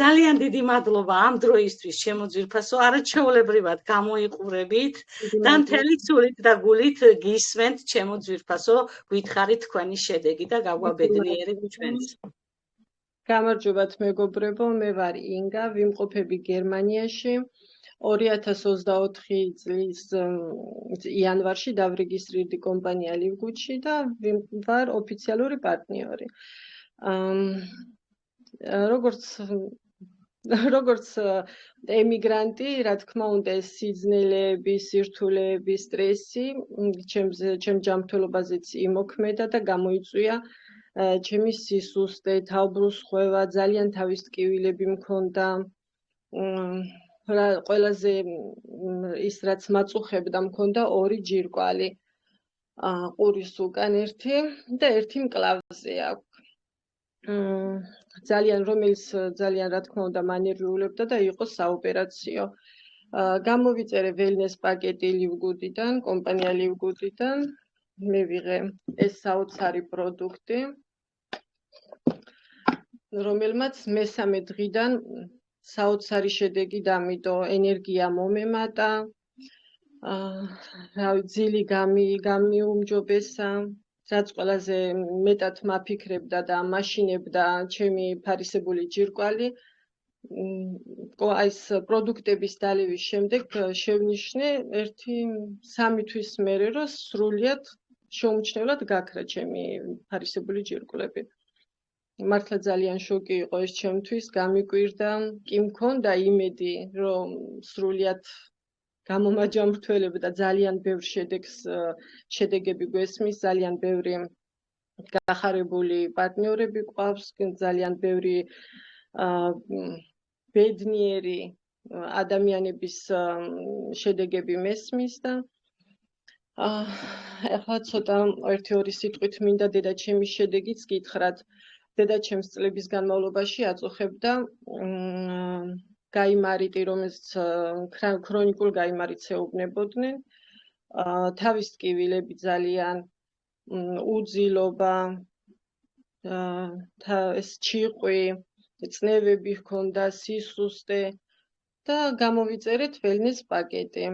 ძალიან დიდი მადლობა ამ დროისთვის, ჩემო ძვირფასო. არაჩვეულებრივად გამოიყურებით და მთელი სულით და გულით გისმენთ, ჩემო ძვირფასო, გითხარით თქვენი შედეგი და გაგვაბედნიერებ ჩვენს. გამარჯობათ მეგობრებო, მე ვარ ინგა, ვიმყოფები გერმანიაში. 2024 წლის იანვარში დავრეგისტრირდი კომპანია ლივგუდში და ვარ ოფიციალური პარტნიორი. როგორც ემიგრანტი, რა თქმა უნდა, ეს სიძნელეები, სირთულეები, სტრესი ჩემ ჯანმრთელობაზეც იმოქმედა და გამოიწვია ჩემი სისუსტე, თავბრუსხვევა, ძალიან თავის ტკივილები მქონდა. ყველაზე ის რაც მაწუხებდა მქონდა 2 ჯირკვალი. ყურის უკან ერთი და ერთი მკლავზე აქვს. რომელიც ძალიან რა თქმა უნდა მანერვიულებდა და იყო საოპერაციო. გამოვიწერე ველნეს პაკეტი ლივგუდიდან, კომპანია ლივგუდიდან. მე ვიღე ეს საოცარი პროდუქტი, რომელმაც მესამე დღიდან საოცარი შედეგი დამიდო, ენერგია მომემატა, ძილი გამიუმჯობესა, რაც ყველაზე მეტად მაფიქრებდა და მაშინებდა ჩემი ფარისებული ჯირკვალი. ეს პროდუქტების დალევის შემდეგ შევნიშნე 1-3 თვის მერე, რომ სრულიად შეუმჩნევლად გაქრა ჩემი ფარისებული ჯირკვლები. მართლა ძალიან შოკი იყო ეს ჩემთვის, გამიკვირდა, კი მქონდა იმედი, რომ სრულიად გამომაჯამრთველებ და ძალიან ბევრ შედეგები გვესმის, ძალიან ბევრი გახარებული პარტნიორები გვყავს, ძალიან ბევრი ბედნიერი ადამიანების შედეგები მესმის და ახლა ცოტა 1-2 სიტყვით მინდა დედაჩემის შედეგიც გითხრათ. დედაჩემს წლების განმავლობაში აწუხებდა გაიმარიტი, რომელსაც ქრონიკულ გაიმარიტს ეუბნებოდნენ. თავის ტკივილები ძალიან, უძილობა, ეს ჩიყვი, წნევები ჰქონდა, სისუსტე და გამოვიწერეთ ველნეს პაკეტი.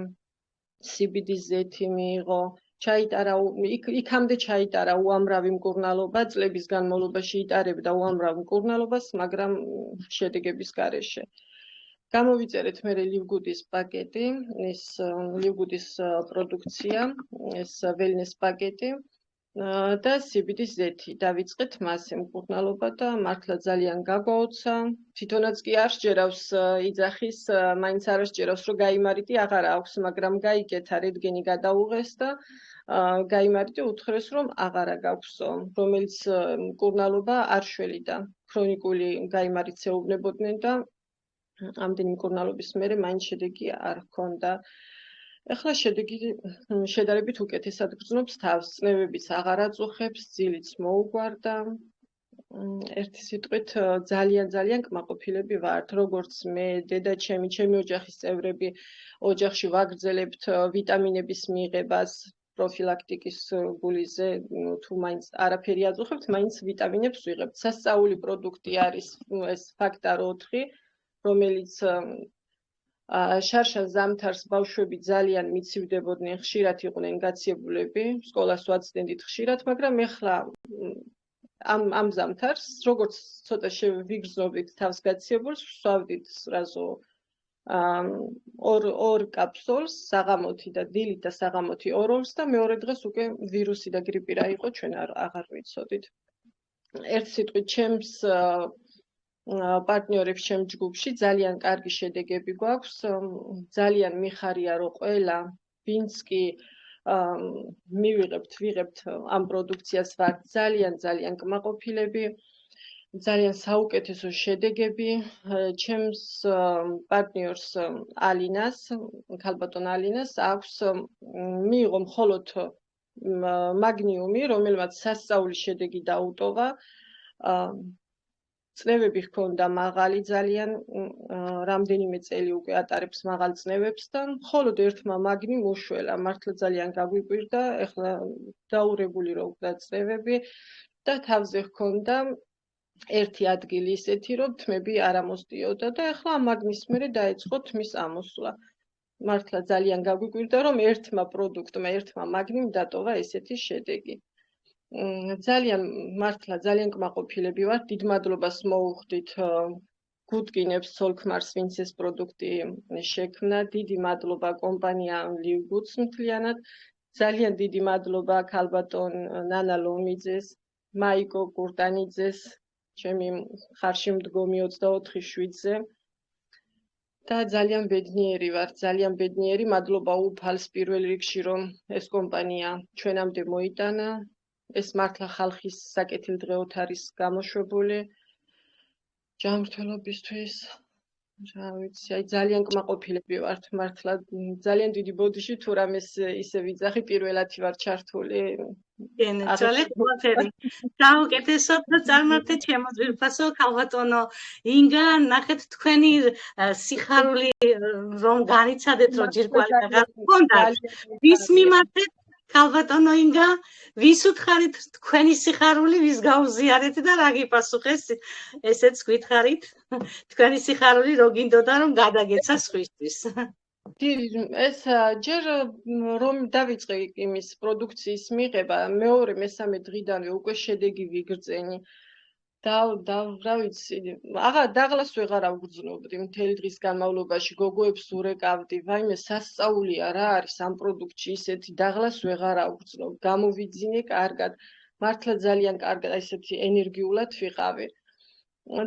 CBD ზეთი მიიღო, ჩაიტარა, იქამდე ჩაიტარა უამრავი მკურნალობა, წლების განმავლობაში იტარებდა უამრავ მკურნალობას, მაგრამ შედეგების გარეშე. გამოვიწერეთ მე ლივგუდის პაკეტი, ეს ლივგუდის პროდუქცია, ეს ველნეს პაკეტი და CBD ზეთი. დავიწყეთ მასე მკურნალობა და მართლა ძალიან გაგვაოცა. თვითონაც კი არ სჯერავს იძახის, მაინც არ სჯერავს, რომ გაიმარიტი აღარ აქვს, მაგრამ გაიკეთა რენტგენი გადაუღეს და გაიმარიტი უთხრეს, რომ აღარა გაქვსო, რომელიც მკურნალობა არ შველიდა. ქრონიკული გაიმარიტს ეუბნებოდნენ და ამდენი მკურნალობის მერე მაინც შედეგი არ ჰქონდა. ახლა შედეგი შედარებით უკეთესად გრძნობს თავს, წნევებიც აღარ აწუხებს, ძილიც მოუგვარდა. ერთი სიტყვით ძალიან კმაყოფილები ვართ, როგორც მე, დედაჩემი, ჩემი ოჯახის წევრები, ოჯახში ვაგრძელებთ ვიტამინების მიღებას, პროფილაქტიკის გულიზე, თუ მაინც არაფერი აწუხებთ, მაინც ვიტამინებს ვიღებთ. სასწაული პროდუქტი არის ეს ფაქტარ 4, რომელიც შარშან ზამთარს ბავშვები ძალიან მიცივდებოდნენ, ხშირად იყვნენ გაციებულები, სკოლას ვაცდენდით ხშირად, მაგრამ ეხლა ამ ზამთარს, როგორც ცოტა შევიგრძნობთ თავს გაციებულს, ვსვავდით სრაზო 2 კაფსულს, საღამოთი და დილით და საღამოთი ოროლს და მეორე დღეს უკვე ვირუსი და გრიპი რა იყო, ჩვენ აღარ ვიცოდით. ერთი სიტყვით, ჩემს პარტნიორებს ჩემ ჯგუფში ძალიან კარგი შედეგები გვაქვს. ძალიან მიხარია, რომ ყველა ვინც კი ვიღებთ ამ პროდუქციას ვართ ძალიან კმაყოფილები, ძალიან საუკეთესო შედეგები. ჩემს პარტნიორს ალინას, ქალბატონ ალინას აქვს მიიღო მხოლოდ მაგნიუმი, რომელმაც სასწაულის შედეგი დაუტოვა. წნევები ჰქონდა მაღალი, ძალიან რამდენიმე წელი უკვე ატარებს მაღალ წნევებს და მხოლოდ ერთმა მაგნიმ უშველა. მართლა ძალიან გაგვიკვირდა, ეხლა დაურებული რო უკვე წნევები და თავზე ჰქონდა ერთი ადგილი ისეთი, რომ თმები არ ამოსდიოდა და ეხლა ამ მაგნის მერე დაეწყო თმის ამოსვლა. მართლა ძალიან გაგვიკვირდა, რომ ერთმა პროდუქტმა, ერთმა მაგნიმ დატოვა ესეთი შედეგი. მართლა ძალიან კმაყოფილები ვართ, დიდ მადლობას მოუხდით გუდგინებს ცოლ-ქმარს, ვინც ეს პროდუქტი შექმნა. დიდი მადლობა კომპანია Live Goods მთლიანად. ძალიან დიდი მადლობა ქალბატონ ნანა ლომიძეს, მაიკო კურტანიძეს, ჩემი ხარში მდგომი 24/7-ზე. და ძალიან ბედნიერი ვარ, ძალიან ბედნიერი. მადლობა უფალს პირველ რიგში, რომ ეს კომპანია ჩვენამდე მოიტანა. ეს მართლა ხალხის საკეთილდღეოდ არის გამოშვებული. ჯანმრთელობისთვის, რა ვიცი, აი ძალიან კმაყოფილები ვართ, მართლა ძალიან დიდი ბოდიში თუ რამეს ისე ვიძახი, პირველად ვარ ჩართული. ძალიან ყველაფერი გაუკეთესოთ და წარმართეთ ჩემო ძვირფასო ქალბატონო ინგა, ნახეთ თქვენი სიხარული რომ განიცადეთ, რომ ჯირკვალი აღარ გქონდათ. ვის მიმართეთ ქალბატონო ინგა, ვის უთხარით თქვენი სიხარული, ვის გაუზიარეთ და რა გიპასუხეს, ესეც გითხარით. თქვენი სიხარული რო გინდოდა რომ გადაგეცა სხვისთვის. ეს ჯერ რომ დავიწყე იმის პროდუქციის მიღება, მეორე მესამე დღიდანვე უკვე შედეგი ვიგრძენი. რა ვიცი, დაღლას ვეღარ ავგრძნობდი მთელი დღის განმავლობაში, გოგოებს ურეკავდი, ვაიმე სასწაულია რა არის ამ პროდუქტში ისეთი, დაღლას ვეღარ ავგრძნობ, გამოვიძინე კარგად, მართლა ძალიან კარგად, ესეთი ენერგიულად ვიყავი.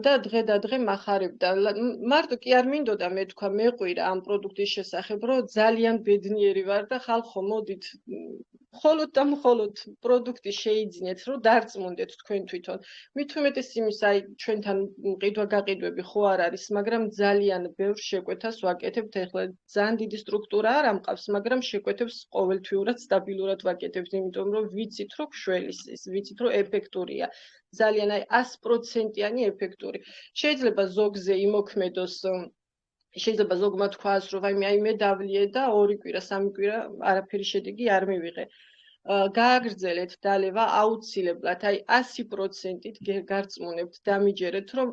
და დღე და დღე მახარებდა. მარტო კი არ მინდოდა მე თქვა მეყვირა ამ პროდუქტის შესახებ, რომ ძალიან ბედნიერი ვარ და ხალხო მოდით მხოლოდ და მხოლოდ პროდუქტი შეიძინეთ, რომ დარწმუნდეთ თქვენ თვითონ. მით უმეტეს იმის, აი ჩვენთან ყიდვა-გაყიდვები ხო არ არის, მაგრამ ძალიან ბევრ შეკვეთას ვაკეთებთ. ეხლა ძალიან დიდი სტრუქტურა არ ამყავს, მაგრამ შეკვეთებს ყოველთვიურად სტაბილურად ვაკეთებთ, იმიტომ რომ ვიცით, რომ შველის ის, ვიცით, რომ ეფექტურია. ძალიან აი 100%-იანი ეფექტური. შეიძლება ზოგზე იმოქმედოს, შეიძლება ზოგმა თქვას, რომ აი მე დავლიე და 2 კვირა, 3 კვირა არაფერი შედეგი არ მივიღე. გააგრძელეთ დალევა აუცილებლად, აი 100%-ით გარწმუნებთ, დამიჯერეთ, რომ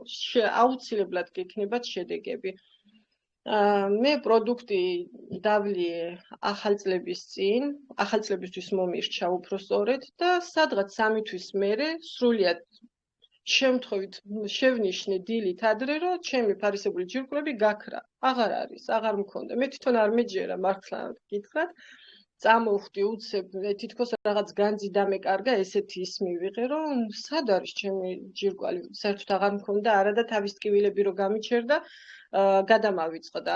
აუცილებლად გექნებათ შედეგები. მე პროდუქტი დავლიე ახალწლების წინ, ახალწლებისთვის მომირჩა უბრალოდ და სადღაც 3 თვის მერე სრულიად შემთხვევით შევნიშნე დილით ადრე, რომ ჩემი ფარისებური ჯირკვლები გაქრა. აღარ არის, აღარ მქონდა. მე თვითონ არ მეჯერა მართლა გითხრათ. წამოვხდი უცებ, თითქოს რაღაც განძი დამეკარგა, ესეთი ის მივიღე, რომ სად არის ჩემი ჯირკვალი, საერთოდ აღარ მქონდა არა და თავის ტკივილები რო გამიჩერდა, გადამავიწყდა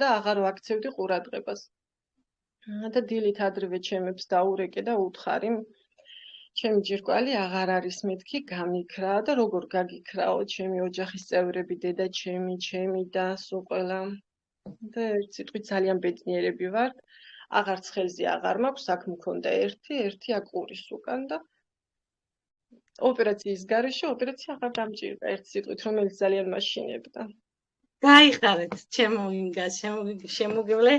და აღარ ვაქცევდი ყურადღებას. და დილით ადრევე ჩემებს დაურეკე და უთხარი, ჩემი ჯირკვალი აღარ არის მეთქი, გამიქრა და როგორ გაგიქრაო ჩემი ოჯახის წევრები, დედა ჩემი და სულ ყველა. და ერთ სიტყვით ძალიან ბედნიერები ვართ. აღარც ხელზე აღარ მაქვს, აქ მქონდა ერთი აყურის უკან და ოპერაციის გარეშე ოპერაცია აღარ დამჭირდა, ერთ სიტყვით, რომელიც ძალიან მაშინებდა. გაიხარეთ ჩემო ინგა, შემოგევლე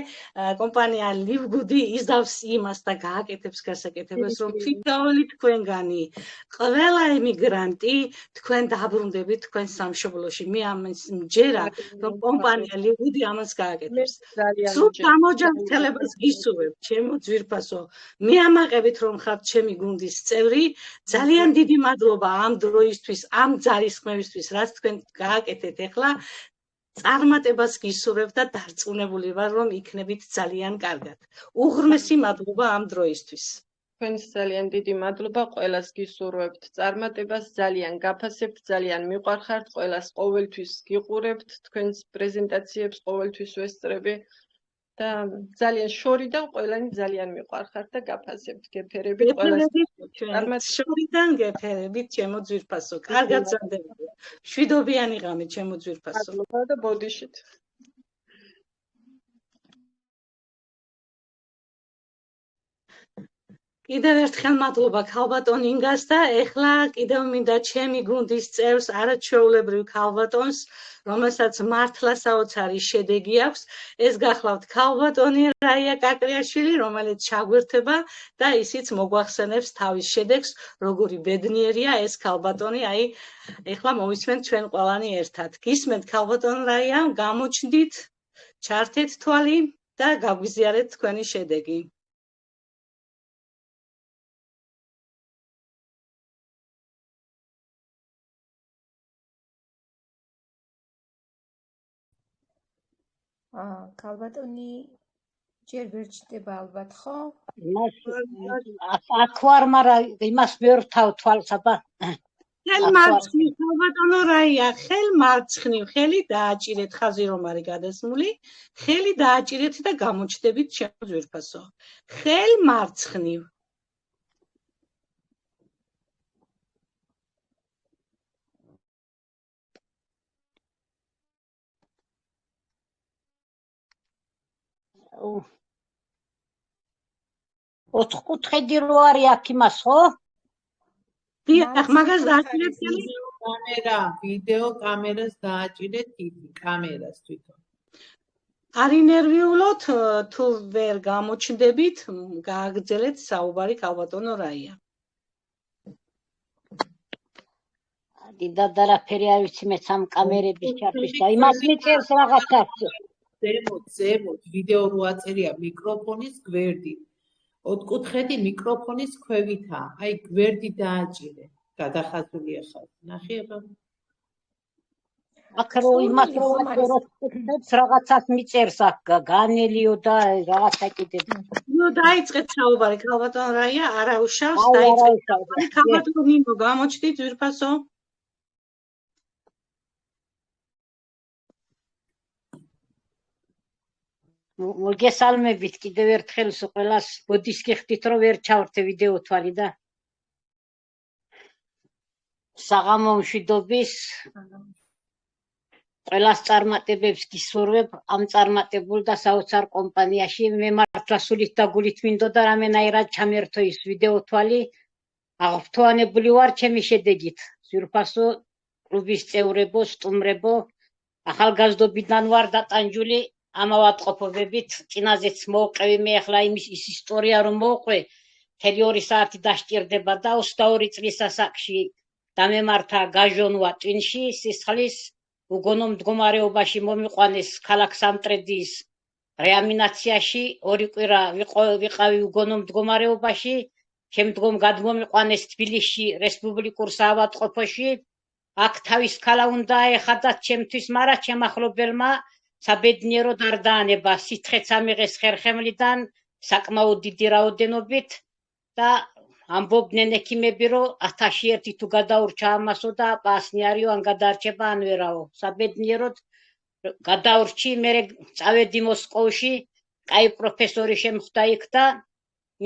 კომპანია Live Good იზავს იმას და გააკეთებს გასაკეთებას, რომ თითოეული თქვენგანი ყველა ემიგრანტი თქვენ დაბრუნდებით თქვენ სამშობლოში. მე ამას მჯერა, რომ კომპანია Live Good ამას გააკეთებს. სულ გამოჯანმრთელებას გისურვებ, ჩემო ძვირფასო. მე ამაყებით რომ ხართ ჩემი გუნდის წევრი, ძალიან დიდი მადლობა ამ დროისთვის, ამ ძალისხმევისთვის, რაც თქვენ გააკეთეთ ახლა. წარმატებას გისურვებ და დარწმუნებული ვარ, რომ იქნებით ძალიან კარგად. უღრმესი მადლობა ამ დროისთვის. თქვენს ძალიან დიდი მადლობა, ყველას გისურვებთ წარმატებას, ძალიან გაფასებთ, ძალიან მიყვარხართ, ყველას ყოველთვის გიყურებთ, თქვენს პრეზენტაციებს ყოველთვის ვესწრები და ძალიან შორი და ყველანი ძალიან მიყვარხართ და გაფასებთ, გეფერებით ყველას. შორიდან გეფერებით, ჩემო ძვირფასო. კარგად გრძელდება. მშვიდობიანი ღამე, ჩემო ძვირფასო. მადლობა და ბოდიშით. კიდევ ერთხელ მადლობა ქალბატონ ინგას და ეხლა კიდევ მინდა ჩემი გუნდის წევრს, არაჩვეულებრივ ქალბატონს, რომელსაც მართლა საოცარი შედეგი აქვს. ეს გახლავთ ქალბატონი რაია კაკრიაშვილი, რომელიც ჩაგვერთება და ისიც მოგვახსენებს თავის შედეგს, როგორი ბედნიერია ეს ქალბატონი. აი, ეხლა მოვისმენთ ჩვენ ყველანი ერთად. გისმენთ ქალბატონ რაია, გამოჩნდით, ჩართეთ თვალი და გაგვიზიარეთ თქვენი შედეგი. ქალბატონი ჯერ ვერ ჩდება ალბათ, ხო? აქ ვარ, მაგრამ იმას ვერ ვთავთვალს, აბა. ხელმარცხნივ, ქალბატონო რაია, ხელმარცხნივ, ხელი დააჭირეთ, ხაზი რომ არის გადასმული, ხელი დააჭირეთ და გამოჩნდებით ჩემო ძვირფასო. ხელმარცხნივ. ოთხკუთხედი რო არის აქ იმას, ხო? დიახ, მაგას დააჭირეთ ხელი. კამერა, ვიდეო კამერას დააჭირეთ დიდი კამერას თვითონ. არი ნერვიულოთ, თუ ვერ გამოჩნდებით, გააგრძელეთ საუბარი ქალბატონო რაია. დიდა რაფერი არ ვიცი მეც ამ კამერების ჩართვის და იმას მიწერს რაღაცას. ზემოთ ვიდეო რო აწერია მიკროფონის გვერდი. ოთხკუთხედი მიკროფონის ქვევითაა. აი გვერდი დააჭირე. გადახაზულია ხალხი. ნახე აბა. აქ რო იმას რო აწეროს რაღაცას მიწერს აქ განელიო და რაღაცა კიდე. ნუ დაიწყეთ საუბარი ქალბატონო რაია, არა უშავს, დაიწყეთ საუბარი. ქალბატონო ნინო, გამოჩნდით ძვირფასო? მოგესალმებით კიდევ ერთხელ ყველას ბოდის გიხდით რომ ვერ ჩავრთე ვიდეო თვალი და საღამო მშვიდობის ყველას წარმატებებს გისურვებ ამ წარმატებულ და საოცარ კომპანიაში მე მართლა სულით და გულით მინდოდა რამენაირად ჩამერთო ის ვიდეო თვალი აღფრთოვანებული ვარ ჩემი შედეგით ძვირფასო კლუბის წევრებო სტუმრებო ახალგაზრდობიდან ვარ დატანჯული ამავატყოფობებით წინაზეც მოვყევი მე ახლა იმის ის ისტორია რომ მოვყვე მთელი 2 საათი დასჭირდება და 22 წლის ასაკში დამემართა გაჟონვა ტვინში სისხლის უგონო მდგომარეობაში მომიყვანეს ქალაქ სამტრედიის რეანიმაციაში 2 კვირა ვიყავი უგონო მდგომარეობაში შემდგომ გადმომიყვანეს თბილისში რესპუბლიკურ საავადმყოფოში აქ თავის ქალა უნდა ეხადათ ჩემთვის მაგრამ ჩემ ახლობელმა საბედნიეროდ არ დაანება სითხეც ამიღეს ხერხემლიდან საკმაოდ დიდი რაოდენობით და ამბობდნენ ექიმები რომ 1001 თუ გადაურჩა ამასო და პასნიარიო ან გადარჩება ან ვერაო საბედნიეროდ გადაურჩი მე წავედი მოსკოვში კაი პროფესორი შემხვდა იქ და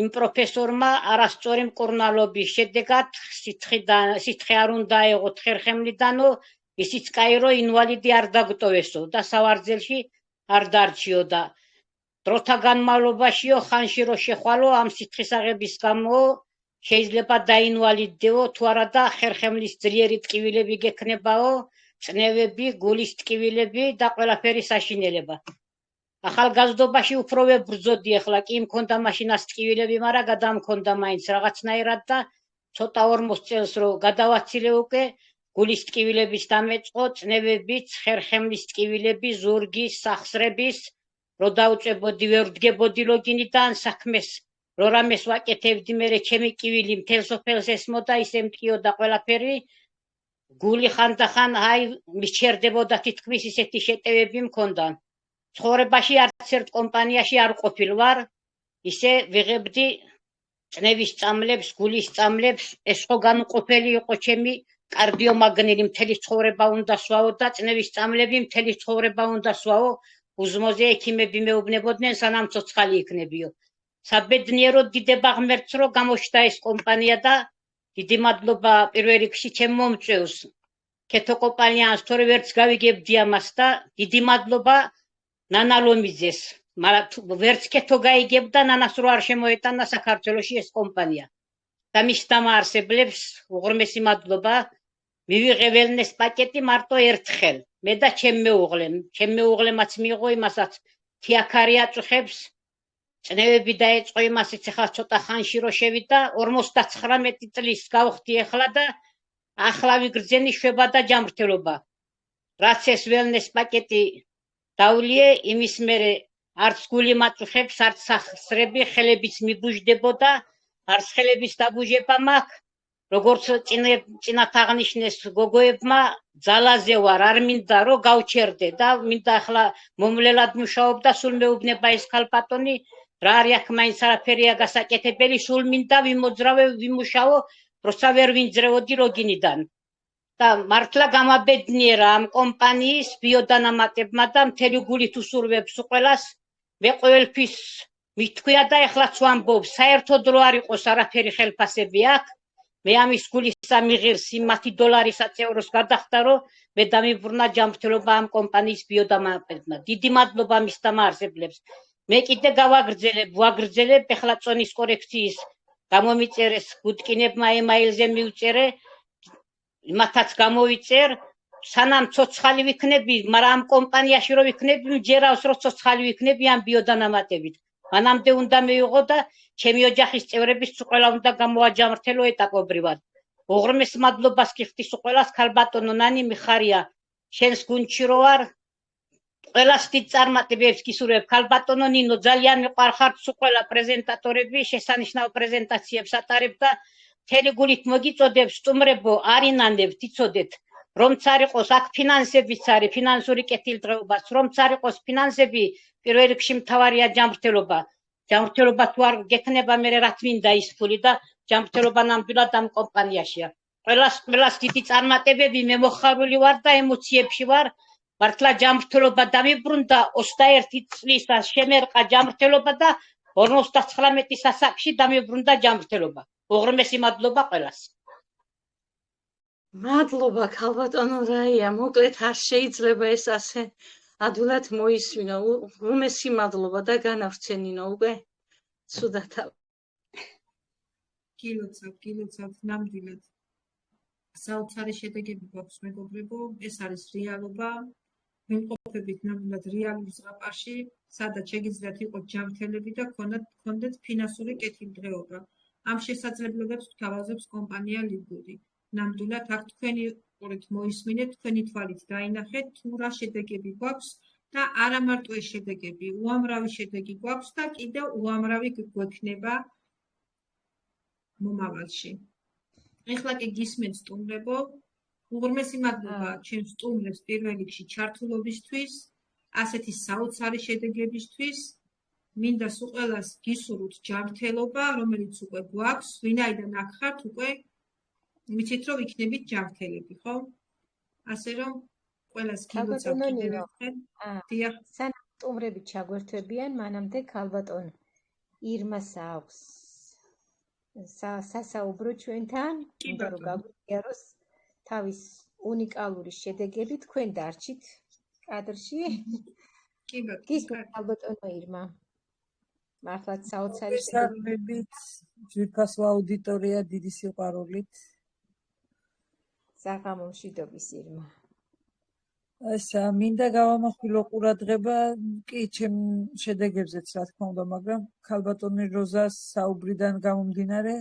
იმ პროფესორმა არასწორი მკურნალობის შედეგად სითხე არ უნდა ეღოთ ხერხემლიდანო ისიც კაი რომ ინვალიდი არ დაგტოვესო და სავარძელში არ დარჩიო და დროთა განმავლობაშიო ხანში რო შეხვალო ამ სითხისაღების გამო შეიძლება დაინვალიდდეო თუ არა და ხერხემლის ძლიერი ტკივილები გექნებაო წნევები გულის ტკივილები და ყველაფერი საშინელება ახალგაზრდობაში უფრო ვებრძოდი ახლა კი მქონდა მაშინაც ტკივილები მაგრამ გადამქონდა მაინც რაღაცნაირად და ცოტა 40 წელს რო გადავაცილე უკვე გულის ტკივილების დამეწყო წნევებიც ხერხემლის ტკივილები ზურგის სახსრების რო დაუწებოდი ვერ ვდგებოდი ლოგინიდან საქმეს რო რამეს ვაკეთებდი მე ჩემი ტკივილი მთელ სოფელს ესმოდა ისე მტკიოდა ყველაფერი გული ხანდახან აი მისჩერდებოდა თითქმის ისეთი შეტევები მქონდა ცხოვრებაში არც ერთ კომპანიაში არ ყოფილ ვარ ისე ვიღებდი წნევის წამლებს გულის წამლებს ეს ხო განუყოფელი იყო ჩემი კარდიომაგნელი მთელი ცხოვრება უნდა სვაო და წნევის წამლები მთელი ცხოვრება უნდა სვაო უზმოზე ექიმები მეუბნებოდნენ სანამ ცოცხალი იქნებიო საბედნიეროდ დიდება ღმერთს რომ გამოჩნდა ეს კომპანია და დიდი მადლობა პირველ რიგში ჩემ მომწვევს ქეთო კომპანიას თორე ვერც გავიგებდი ამას და დიდი მადლობა ნანა ლომიძეს მაგრამ ვერც ქეთო გაიგებდა ნანას რო არ შემოეტანა საქართველოში ეს კომპანია და მის დამაარსებლებს უღრმესი მადლობა მივიღე ველნეს პაკეტი მარტო ერთხელ მე და ჩემ მეუღლემაც მიიღო იმასაც თიაქარი აწუხებს წნევები დაეწყო იმასიც ახლა ცოტა ხანში რო შევიდა 59 წლის გავხდი ახლა და ახლა ვიგრძენი შვება და ჯანმრთელობა რაც ეს ველნეს პაკეტი დავლიე იმის მერე არც გული მაწუხებს არც სახსრები ხელებიც მიბუჟდებოდა არც ხელების დაბუჟება მაქვს როგორც წინათ აღნიშნეს გოგოებმა, ძალაზე ვარ, არ მინდა რომ გავჩერდე და მინდა ახლა მომვლელად მუშაობ და სულ მეუბნება ეს ქალბატონი, რა არის აქ მაინც არაფერია გასაკეთებელი, სულ მინდა ვიმოძრავე, ვიმუშაო, როცა ვერ ვინძრეოდი როგინიდან. და მართლა გამაბედნიერა ამ კომპანიის ბიოდანამატებმა და მთელი გულით უსურვებს ყველას. მე ყველაფრის მithქვია და ეხლაც ვამბობ, საერთოდ რო არ იყოს არაფერი ხელფასები აქ, მე ამის გულისა მიღირს იმ $10 ევროს გადახდა, რომ მე დამიბრუნა ჯანმრთელობა ამ კომპანიის ბიოდანამატებმა. დიდი მადლობა მის დამაარსებლებს. მე კიდე ვაგრძელებ, ეხლა წონის კორექციის გამომიწერეს გუდკინებმა ემაილზე მივწერე, მათაც გამოვიწერ, სანამ ცოცხალი ვიქნები, მაგრამ ამ კომპანიაში რო ვიქნები, მჯერავს რომ ცოცხალი ვიქნები ამ ბიოდანამატებით. მანამდე უნდა მივიღო და ჩემი ოჯახის წევრების ყველა უნდა გამოაჯამრთელო ეტაპობრივად. უღრმეს მადლობას გიხდის ყველას, ქალბატონო ნანი, მიხარია შენს გუნდში რო ვარ. ყველას დიდ წარმატებებს გისურვებ, ქალბატონო ნინო, ძალიან მიყვარხართ ყველა პრეზენტატორები, შესანიშნავ პრეზენტაციებს ატარებ და მთელი გულით მოგიწოდებ, სტუმრებო, არინანებთ, იცოდეთ, რომც არ იყოს აქ ფინანსებიც არის, ფინანსური კეთილდღეობაც, რომც არ იყოს ფინანსები, პირველ რიგში მთავარია ჯანმრთელობა. ჯანმრთელობა თუ არ გექნება, მე რა თმინდა ის ფული და ჯანმრთელობა ნამდვილად ამ კომპანიაშია. ყველას დიდი წარმატებები, მე მოხარული ვარ და ემოციებში ვარ. მართლა ჯანმრთელობა დამიბრუნდა 21 წლის შემერყა ჯანმრთელობა და 59 სასახლში დამიბრუნდა ჯანმრთელობა. უღრმესი მადლობა ყველას. მადლობა ქალბატონო რაია, მოკლედ არ შეიძლება ეს ასე ადვილად მოისმინო. უღრმესი მადლობა და განავრცენინო უკვე. ცუდად. გილოცავთ ნამდვილად. საოცარი შედეგები გვაქვს მეგობრებო, ეს არის რეალობა. ვიმყოფებით ნამდვილად რეალურ ზღაპარში, სადაც შეგიძლიათ იყოთ ჯანმრთელები და გქონდეთ ფინანსური კეთილდღეობა. ამ შესაძლებლობებს გვთავაზობს კომპანია ლიბური. ნამდვილად აქ თქვენი ყურით მოისმინეთ, თქვენი თვალით დაინახეთ, თუ რა შედეგები გვაქვს და არა მარტო ეს შედეგები, უამრავი შედეგი გვაქვს და კიდევ უამრავი გვექნება მომავალში. ეხლა კი გისმენთ სტუმრებო, უღრმესი მადლობა ჩემს სტუმრებს პირველ რიგში ჩართულობისთვის, ასეთი საოცარი შედეგებისთვის. მინდა სულ ყველას გისურვოთ ჯანმრთელობა, რომელიც უკვე გვაქვს, ვინაიდან აქ ხართ უკვე ვიცით რომ იქნებით ჯანმრთელები, ხო? ასე რომ ყველას გილოცავთ კიდევ ერთხელ. დიახ. სანამ სტუმრები ჩაგვერთვებიან, მანამდე ქალბატონ ირმას აქვს სასაუბრო ჩვენთან, მინდა რომ გაგვიაროს თავის უნიკალური შედეგები, თქვენ დარჩით კადრში. კი ბატონო. გისურვებთ ქალბატონო ირმა. მართლაც საოცარი შედეგებით, ძვირფასო აუდიტორია დიდი სიყვარულით. საღამო მშვიდობის ირმა. ესა მინდა გავამახვილო ყურადღება კი ჩემ შედეგებზეც რა თქმა უნდა, მაგრამ ქალბატონი როზას საუბრიდან გამომდინარე,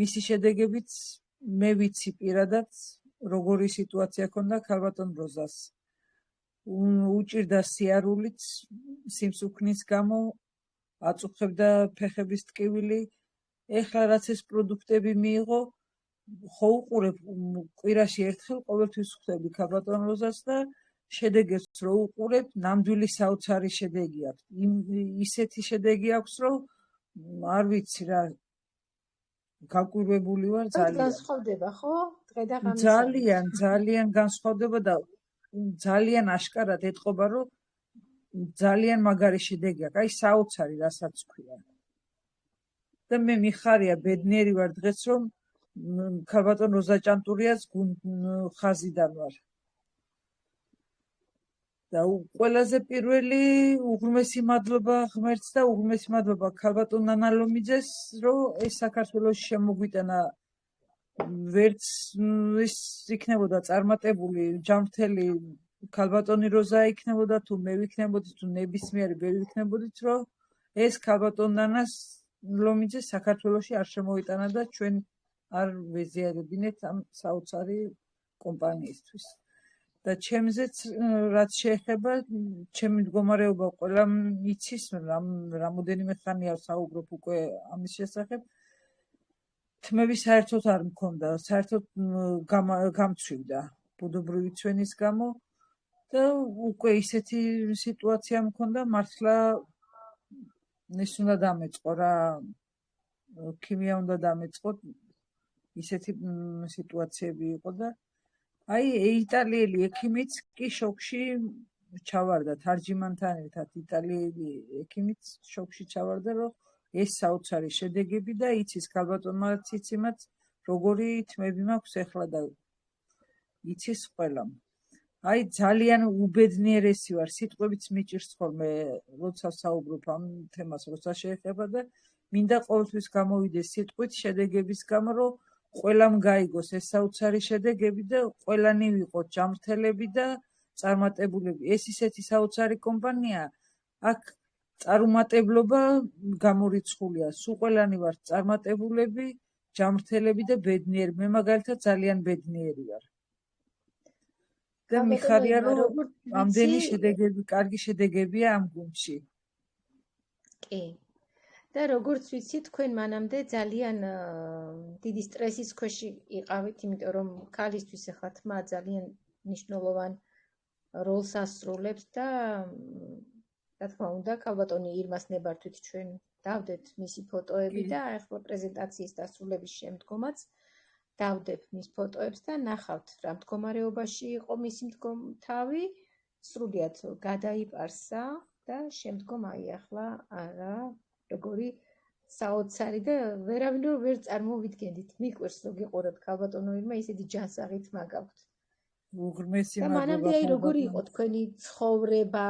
მისი შედეგებით მე ვიცი პირადად როგორი სიტუაცია ქონდა ქალბატონ როზას. უჭირდა სიარულით, სიმსუქნის გამო აწუხებდა ფეხების ტკივილი. ეხლა რაც ეს პროდუქტები მიიღო, ხო უყურებ კვირაში ერთხელ ყოველთვის ხვდები ქალბატონ როზას და შედეგებს რო უყურებ, ნამდვილი საოცარი შედეგი აქვს. ისეთი შედეგი აქვს, რომ არ ვიცი რა, გაკვირვებული ვარ ძალიან. განსხვავდება, ხო? დღე და ღამის. ძალიან განსხვავდება და ძალიან აშკარად ეთყობა, რომ ძალიან მაგარი შედეგი აქვს, აი საოცარი რასაც ქვია. და მე მიხარია, ბედნიერი ვარ დღეს, რომ ქალბატონ როზა ჭანტურიას ხაზიდან ვარ. და ყველაზე პირველი უღრმესი მადლობა ღმერთს და უღრმესი მადლობა ქალბატონ ნანა ლომიძეს, რომ ეს საქართველოში შემოგვიტანა. ვერც ის იქნებოდა წარმატებული ჯანმრთელი ქალბატონი როზა იქნებოდა, თუ მე ვიქნებოდი, თუ ნებისმიერი ბერი ვიქნებოდით, რომ ეს ქალბატონ ნანას ლომიძე საქართველოში არ შემოიტანა და ჩვენ არ ვეზიარებინეთ ამ საოცარი კომპანიისთვის. და ჩემზეც რაც შეეხება, ჩემი მდგომარეობა ყველა იცის, რამოდენიმე ხანია საუბრობ უკვე ამის შესახებ. თმები საერთოდ არ მქონდა, საერთოდ გამცვივდა ბუდობრივი ცვენის გამო და უკვე ისეთი სიტუაცია მქონდა, მართლა ის უნდა დამეწყო რა, ქიმია უნდა დამეწყო, ისეთი სიტუაციები იყო და აი იტალიელი ექიმიც კი შოკში ჩავარდა, თარჯიმანთან ერთად იტალიელი ექიმიც შოკში ჩავარდა, რომ ეს საოცარი შედეგები და იცის ქალბატონმაც იციმაც როგორი თმები მაქვს ეხლა და იცის ყველამ. აი ძალიან უბედნიერესი ვარ, სიტყვებიც მიჭირს ხოლმე, როცა საუბრობ ამ თემას, როცა შეეხება და მინდა ყოველთვის გამოვიდეს სიტყვით შედეგების გამო, რომ ყველამ გაიგოს ეს საოცარი შედეგები და ყველანი ვიყოთ ჯანმრთელები და წარმატებულები. ეს ისეთი საოცარი კომპანია, აქ წარუმატებლობა გამორიცხულია. სულ ყველანი ვართ წარმატებულები, ჯანმრთელები და ბედნიერი. მე მაგალითად ძალიან ბედნიერი ვარ. და მიხარია, რომ ამდენი შედეგები, კარგი შედეგებია ამ გუნდში. კი. და როგორც ვიცი, თქვენ მანამდე ძალიან დიდი სტრესის ქვეშ იყავით, იმიტომ რომ ქალისთვის ახლა თმა ძალიან მნიშვნელოვან როლს ასრულებს და რა თქმა უნდა, ქალბატონი ირმას ნებართვით ჩვენ დავდეთ მისი ფოტოები და ახლა პრეზენტაციის დასრულების შემდგომაც დავდებ მის ფოტოებს და ნახავთ რა მდგომარეობაში იყო მისი თავი, სრულიად გადაიპარსა და შემდგომ აი ახლა არა როგორი საოცარი და ვერავინ ვერ წარმოვიდგენდით. მიყვარს რომ გიყურებთ ქალბატონო ირმა, ისეთი ჯანსაღით მაგაქვთ. უღრმესი და მანამდე აი როგორი იყო თქვენი ცხოვრება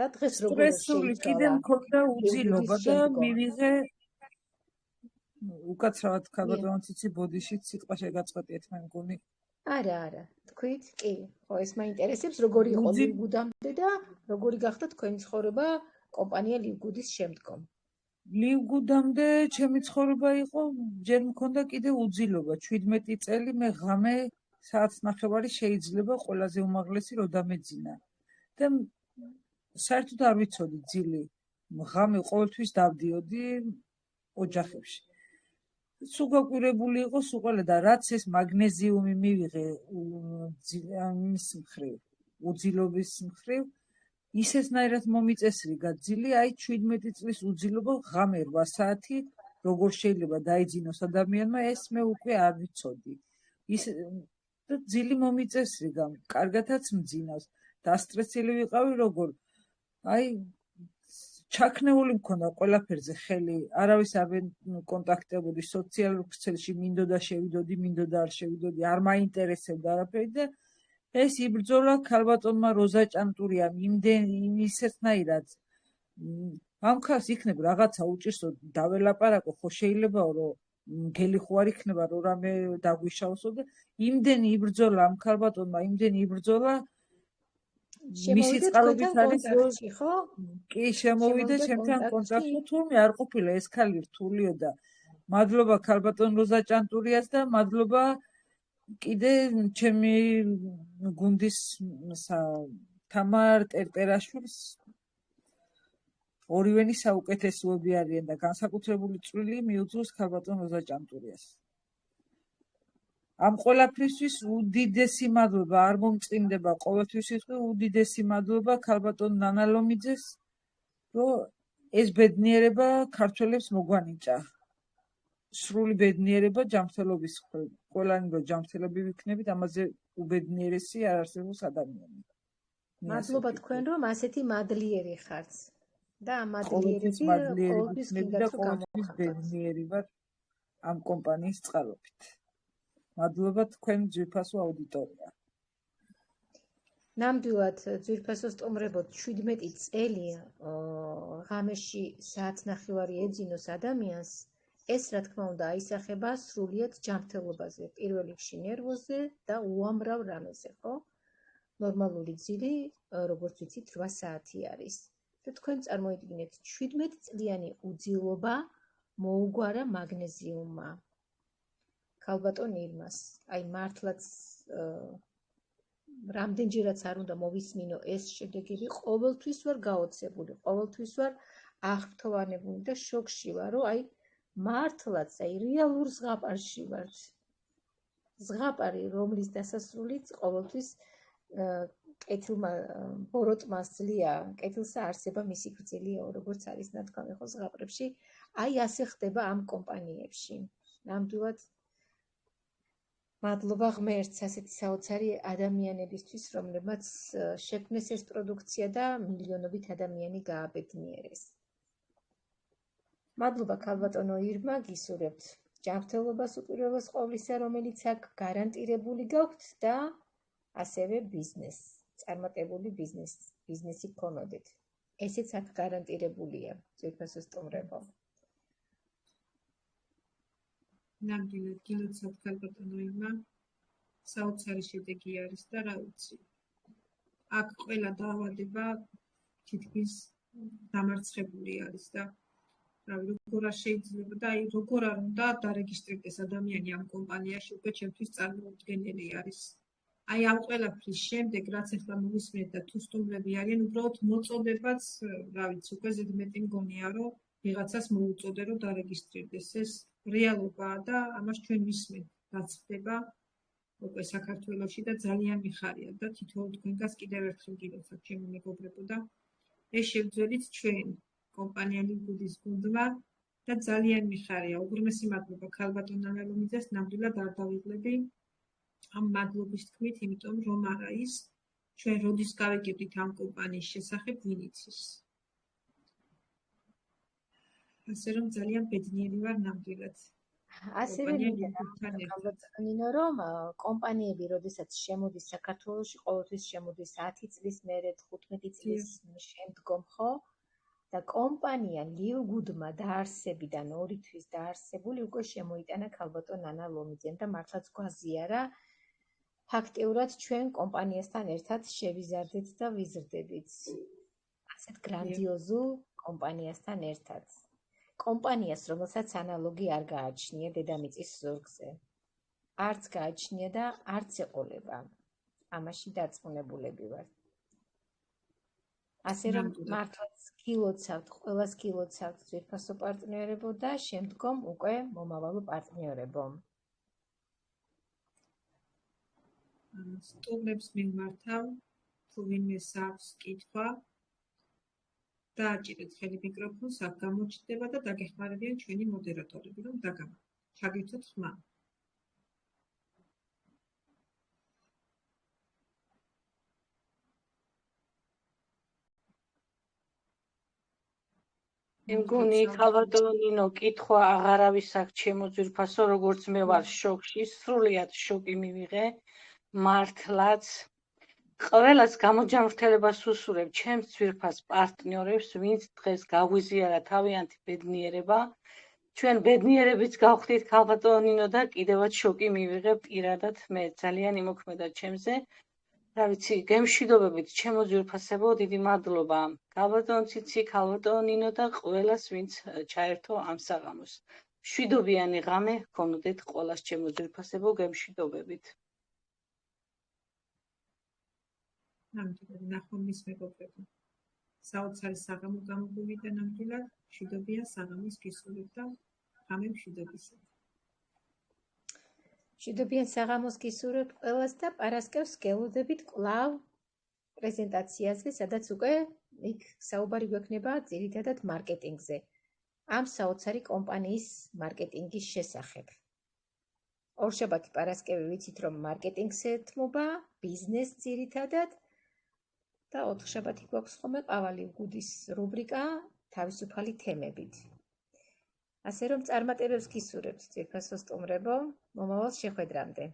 და დღეს როგორ სტრესული კიდე მქონდა უძილობა და მივიღე უკაცრავად ქალბატონიც იცი ბოდიშით სიტყვა შეგაწყვეტიეთ მე მგონი. არა, თქვით, კი. ხო, ეს მაინტერესებს, როგორი იყო ლივგუდამდე და როგორი გახდა თქვენი ცხოვრება კომპანია ლივგუდის შემდგომ. ლივგუდამდე ჩემი ცხოვრება იყო, ჯერ მქონდა კიდე უძილობა, 17 წელი მე ღამე საათნახევარი შეიძლება ყველაზე უმაღლესი რო დამეძინა. და საერთოდ არ ვიცოდი ძილი. ღამე ყოველთვის დავდიოდი ოჯახებში. სულ გაკვირებული იყო სულ ყველა და რაც ეს მაგნეზიუმი მივიღე მის მხრივ, უძილობის მხრივ, ისეთნაირად მომიწესრიგა ძილი, აი 17 წლის უძილობა ღამე 8 საათი, როგორ შეიძლება დაიძინოს ადამიანმა, ეს მე უკვე არ ვიცოდი. და ძილი მომიწესრიგა, კარგათაც მძინავს. დასტრესილი ვიყავი როგორ, აი ჩაქნეული მქონდა ყველაფერზე ხელი, არავის არ კონტაქტებოდი სოციალურ ქსელში, მინდოდა შევიდოდი, მინდოდა არ შევიდოდი, არ მაინტერესებდა არაფერი და ეს იბრძოლა ქალბატონმა როზა ჭანტურიამ იმდენი ისეთნაირად ამ ხალხს იქნება რაღაცა უჭირსო დაველაპარაკო, ხო შეიძლებაო რომ გელი ხო არ იქნება რომ რამე დაგვიშავსო და იმდენი იბრძოლა ამ ქალბატონმა, იმდენი იბრძოლა მისი წყალობით არის ხო? კი, შემოვიდა ჩემთან კონტაქტში, თუმე არ ყოფილა ეს ქალი რთულიო და მადლობა ქალბატონ როზა ჭანტურიას და მადლობა კიდე ჩემი გუნდის თამარ ტერტერაშვილს. ორივენი საუკეთესოები არიან და განსაკუთრებული წვლილი მიუძღვის ქალბატონ როზა ჭანტურიას. ამ ყველაფრისთვის უდიდესი მადლობა, არ მომწყინდება ყოველთვის ვიტყვი უდიდესი მადლობა ქალბატონ ნანა ლომიძეს, რომ ეს ბედნიერება ქართველებს მოგვანიჭა. სრული ბედნიერება ჯანმრთელობის ყველანი რომ ჯანმრთელები ვიქნებით, ამაზე უბედნიერესი არ არსებობს ადამიანი. მადლობა თქვენ რომ ასეთი მადლიერი ხართ. და ამ მადლიერები ყოველთვის გინდათ რომ გამოხატოთ. ბედნიერი ვარ ამ კომპანიის წყალობით. მადლობა თქვენ ძვირფასო აუდიტორია. ნამდვილად ძვირფასო სტუმრებო 17 წელი ღამეში საათნახევარი ეძინოს ადამიანს, ეს რა თქმა უნდა აისახება სრულიად ჯანმრთელობაზე, პირველ რიგში ნერვოზე და უამრავ რამეზე, ხო? ნორმალური ძილი, როგორც ვიცით, 8 საათი არის. და თქვენ წარმოიდგინეთ 17 წლიანი უძილობა მოუგვარა მაგნეზიუმმა. ქალბატონ ირმას, აი მართლაც რამდენჯერაც არ უნდა მოვისმინო ეს შედეგები, ყოველთვის ვარ გაოცებული, ყოველთვის ვარ აღფრთოვანებული და შოკში ვარ, რომ აი მართლაც აი რეალურ ზღაპარში ვართ. ზღაპარი, რომლის დასასრულიც ყოველთვის კეთილმა ბოროტმა ძლია, კეთილსა არსება მისი გრძელიაო, როგორც არის ნათქვამი ხო ზღაპრებში, აი ასე ხდება ამ კომპანიებში. ნამდვილად მადლობა ღმერთს ასეთი საოცარი ადამიანებისთვის, რომლებმაც შექმნეს ეს პროდუქცია და მილიონობით ადამიანი გააბედნიერეს. მადლობა ქალბატონო ირმა, გისურვებთ ჯანმრთელობას უპირველეს ყოვლისა, რომელიც აქ გარანტირებული გაქვთ და ასევე ბიზნესს, წარმატებული ბიზნესი გქონოდეთ. ესეც აქ გარანტირებულია, ძვირფასო სტუმრებო. ნამდვილად გილოცავთ ქალბატონო ირმა, საოცარი შედეგი არის და რა ვიცი. აქ ყველა დაავადება თითქმის დამარცხებული არის და როგორ არ შეიძლება და აი როგორ არ უნდა დარეგისტრირდეს ადამიანი ამ კომპანიაში, უკვე ჩემთვის წარმოუდგენელი არის. აი ამ ყველაფრის შემდეგ, რაც ახლა მოვისმენთ და თუ სტუმრები არიან, უბრალოდ მოწოდებაც, რა ვიცი, უკვე ზედმეტი მგონია, რომ ვიღაცას მოუწოდე, რომ დარეგისტრირდეს. ეს რეალობაა და ამას ჩვენ ვისმენთ, რაც ხდება უკვე საქართველოში და ძალიან მიხარია და თითოეულ თქვენგანს კიდევ ერთხელ გილოცავთ, ჩემო მეგობრებო და ეს შევძველით ჩვენ კომპანია ლიგუდის გუნდმა და ძალიან მიხარია. უღრმესი მადლობა ქალბატონ ანალომიძეს, ნამდვილად არ დავიღლები ამ მადლობის თქმით, იმიტომ რომ არა ის ჩვენ როდის გავიგებდით ამ კომპანიის შესახებ ვინ იცის. ასე რომ ძალიან ბედნიერი ვარ ნამდვილად. ასევე მინდა რომ კომპანიები, როდესაც შემოდის საქართველოში, ყოველთვის შემოდის 10 წლის მერე, 15 წლის შემდგომ, ხო? და კომპანია ლილგუდმა დაარსებიდან 2 თვის დაარსებული უკვე შემოიტანა ქალბატონ ანა ლომიძემ და მართლაც გვაზიარა. ფაქტიურად ჩვენ კომპანიასთან ერთად შევიზარდეთ და ვიზრდებით. ასეთ გრანდიოზულ კომპანიასთან ერთად. კომპანიას, რომელსაც ანალოგი არ გააჩნია დედამიწის ზურგზე. არც გააჩნია და არც ეყოლება. ამაში დარწმუნებულები ვარ. ასე რომ მართლაც გილოცავთ, ყველას გილოცავთ ძვირფასო პარტნიორებო და შემდგომ უკვე მომავალო პარტნიორებო. სტუმრებს მიმართავ, თუ ვინმე აქვს კითხვა, დააჭირეთ ხელი მიკროფონს, აქ გამოჩნდება და დაგეხმარებიან ჩვენი მოდერატორები, რომ ჩაგერთოთ ხმა. მგონი ქალბატონო ნინო, კითხვა აღარავის აქვს ჩემო ძვირფასო, როგორც მე ვარ შოკში, სრულიად შოკი მივიღე. მართლაც ყველას გამოჯანმრთელებას უსურებ ჩემს ძვირფას პარტნიორებს, ვინც დღეს გაგვიზიარა თავიანთი ბედნიერება. ჩვენ ბედნიერებიც გავხდით ქალბატონო ნინო და კიდევაც შოკი მივიღე პირადად მე, ძალიან იმოქმედა ჩემზე. რა ვიცი, გემშვიდობებით ჩემო ძვირფასებო, დიდი მადლობა ქალბატონ ციცი, ქალბატონო ნინო და ყველას, ვინც ჩაერთო ამ საღამოს. მშვიდობიანი ღამე გქონოდეთ ყველას ჩემო ძვირფასებო, გემშვიდობებით. ნამდვილად ნახვამდის მეგობრებო. საოცარი საღამო გამოგვივიდა ნამდვილად, მშვიდობიან საღამოს გისურვებთ და ღამე მშვიდობისა. მშვიდობიან საღამოს გისურვებთ ყველას და პარასკევს გელოდებით კვლავ პრეზენტაციაზე, სადაც უკვე იქ საუბარი გვექნება ძირითადად მარკეტინგზე. ამ საოცარი კომპანიის მარკეტინგის შესახებ. ორშაბათი პარასკევი ვიცით, რომ მარკეტინგს ეთმობა, ბიზნეს ძირითადად და ოთხშაბათი გვაქვს ხოლმე ყავალი გუდის რუბრიკა თავისუფალი თემებით. ასე რომ წარმატებებს გისურვებთ ძვირფასო სტუმრებო, მომავალ შეხვედრამდე.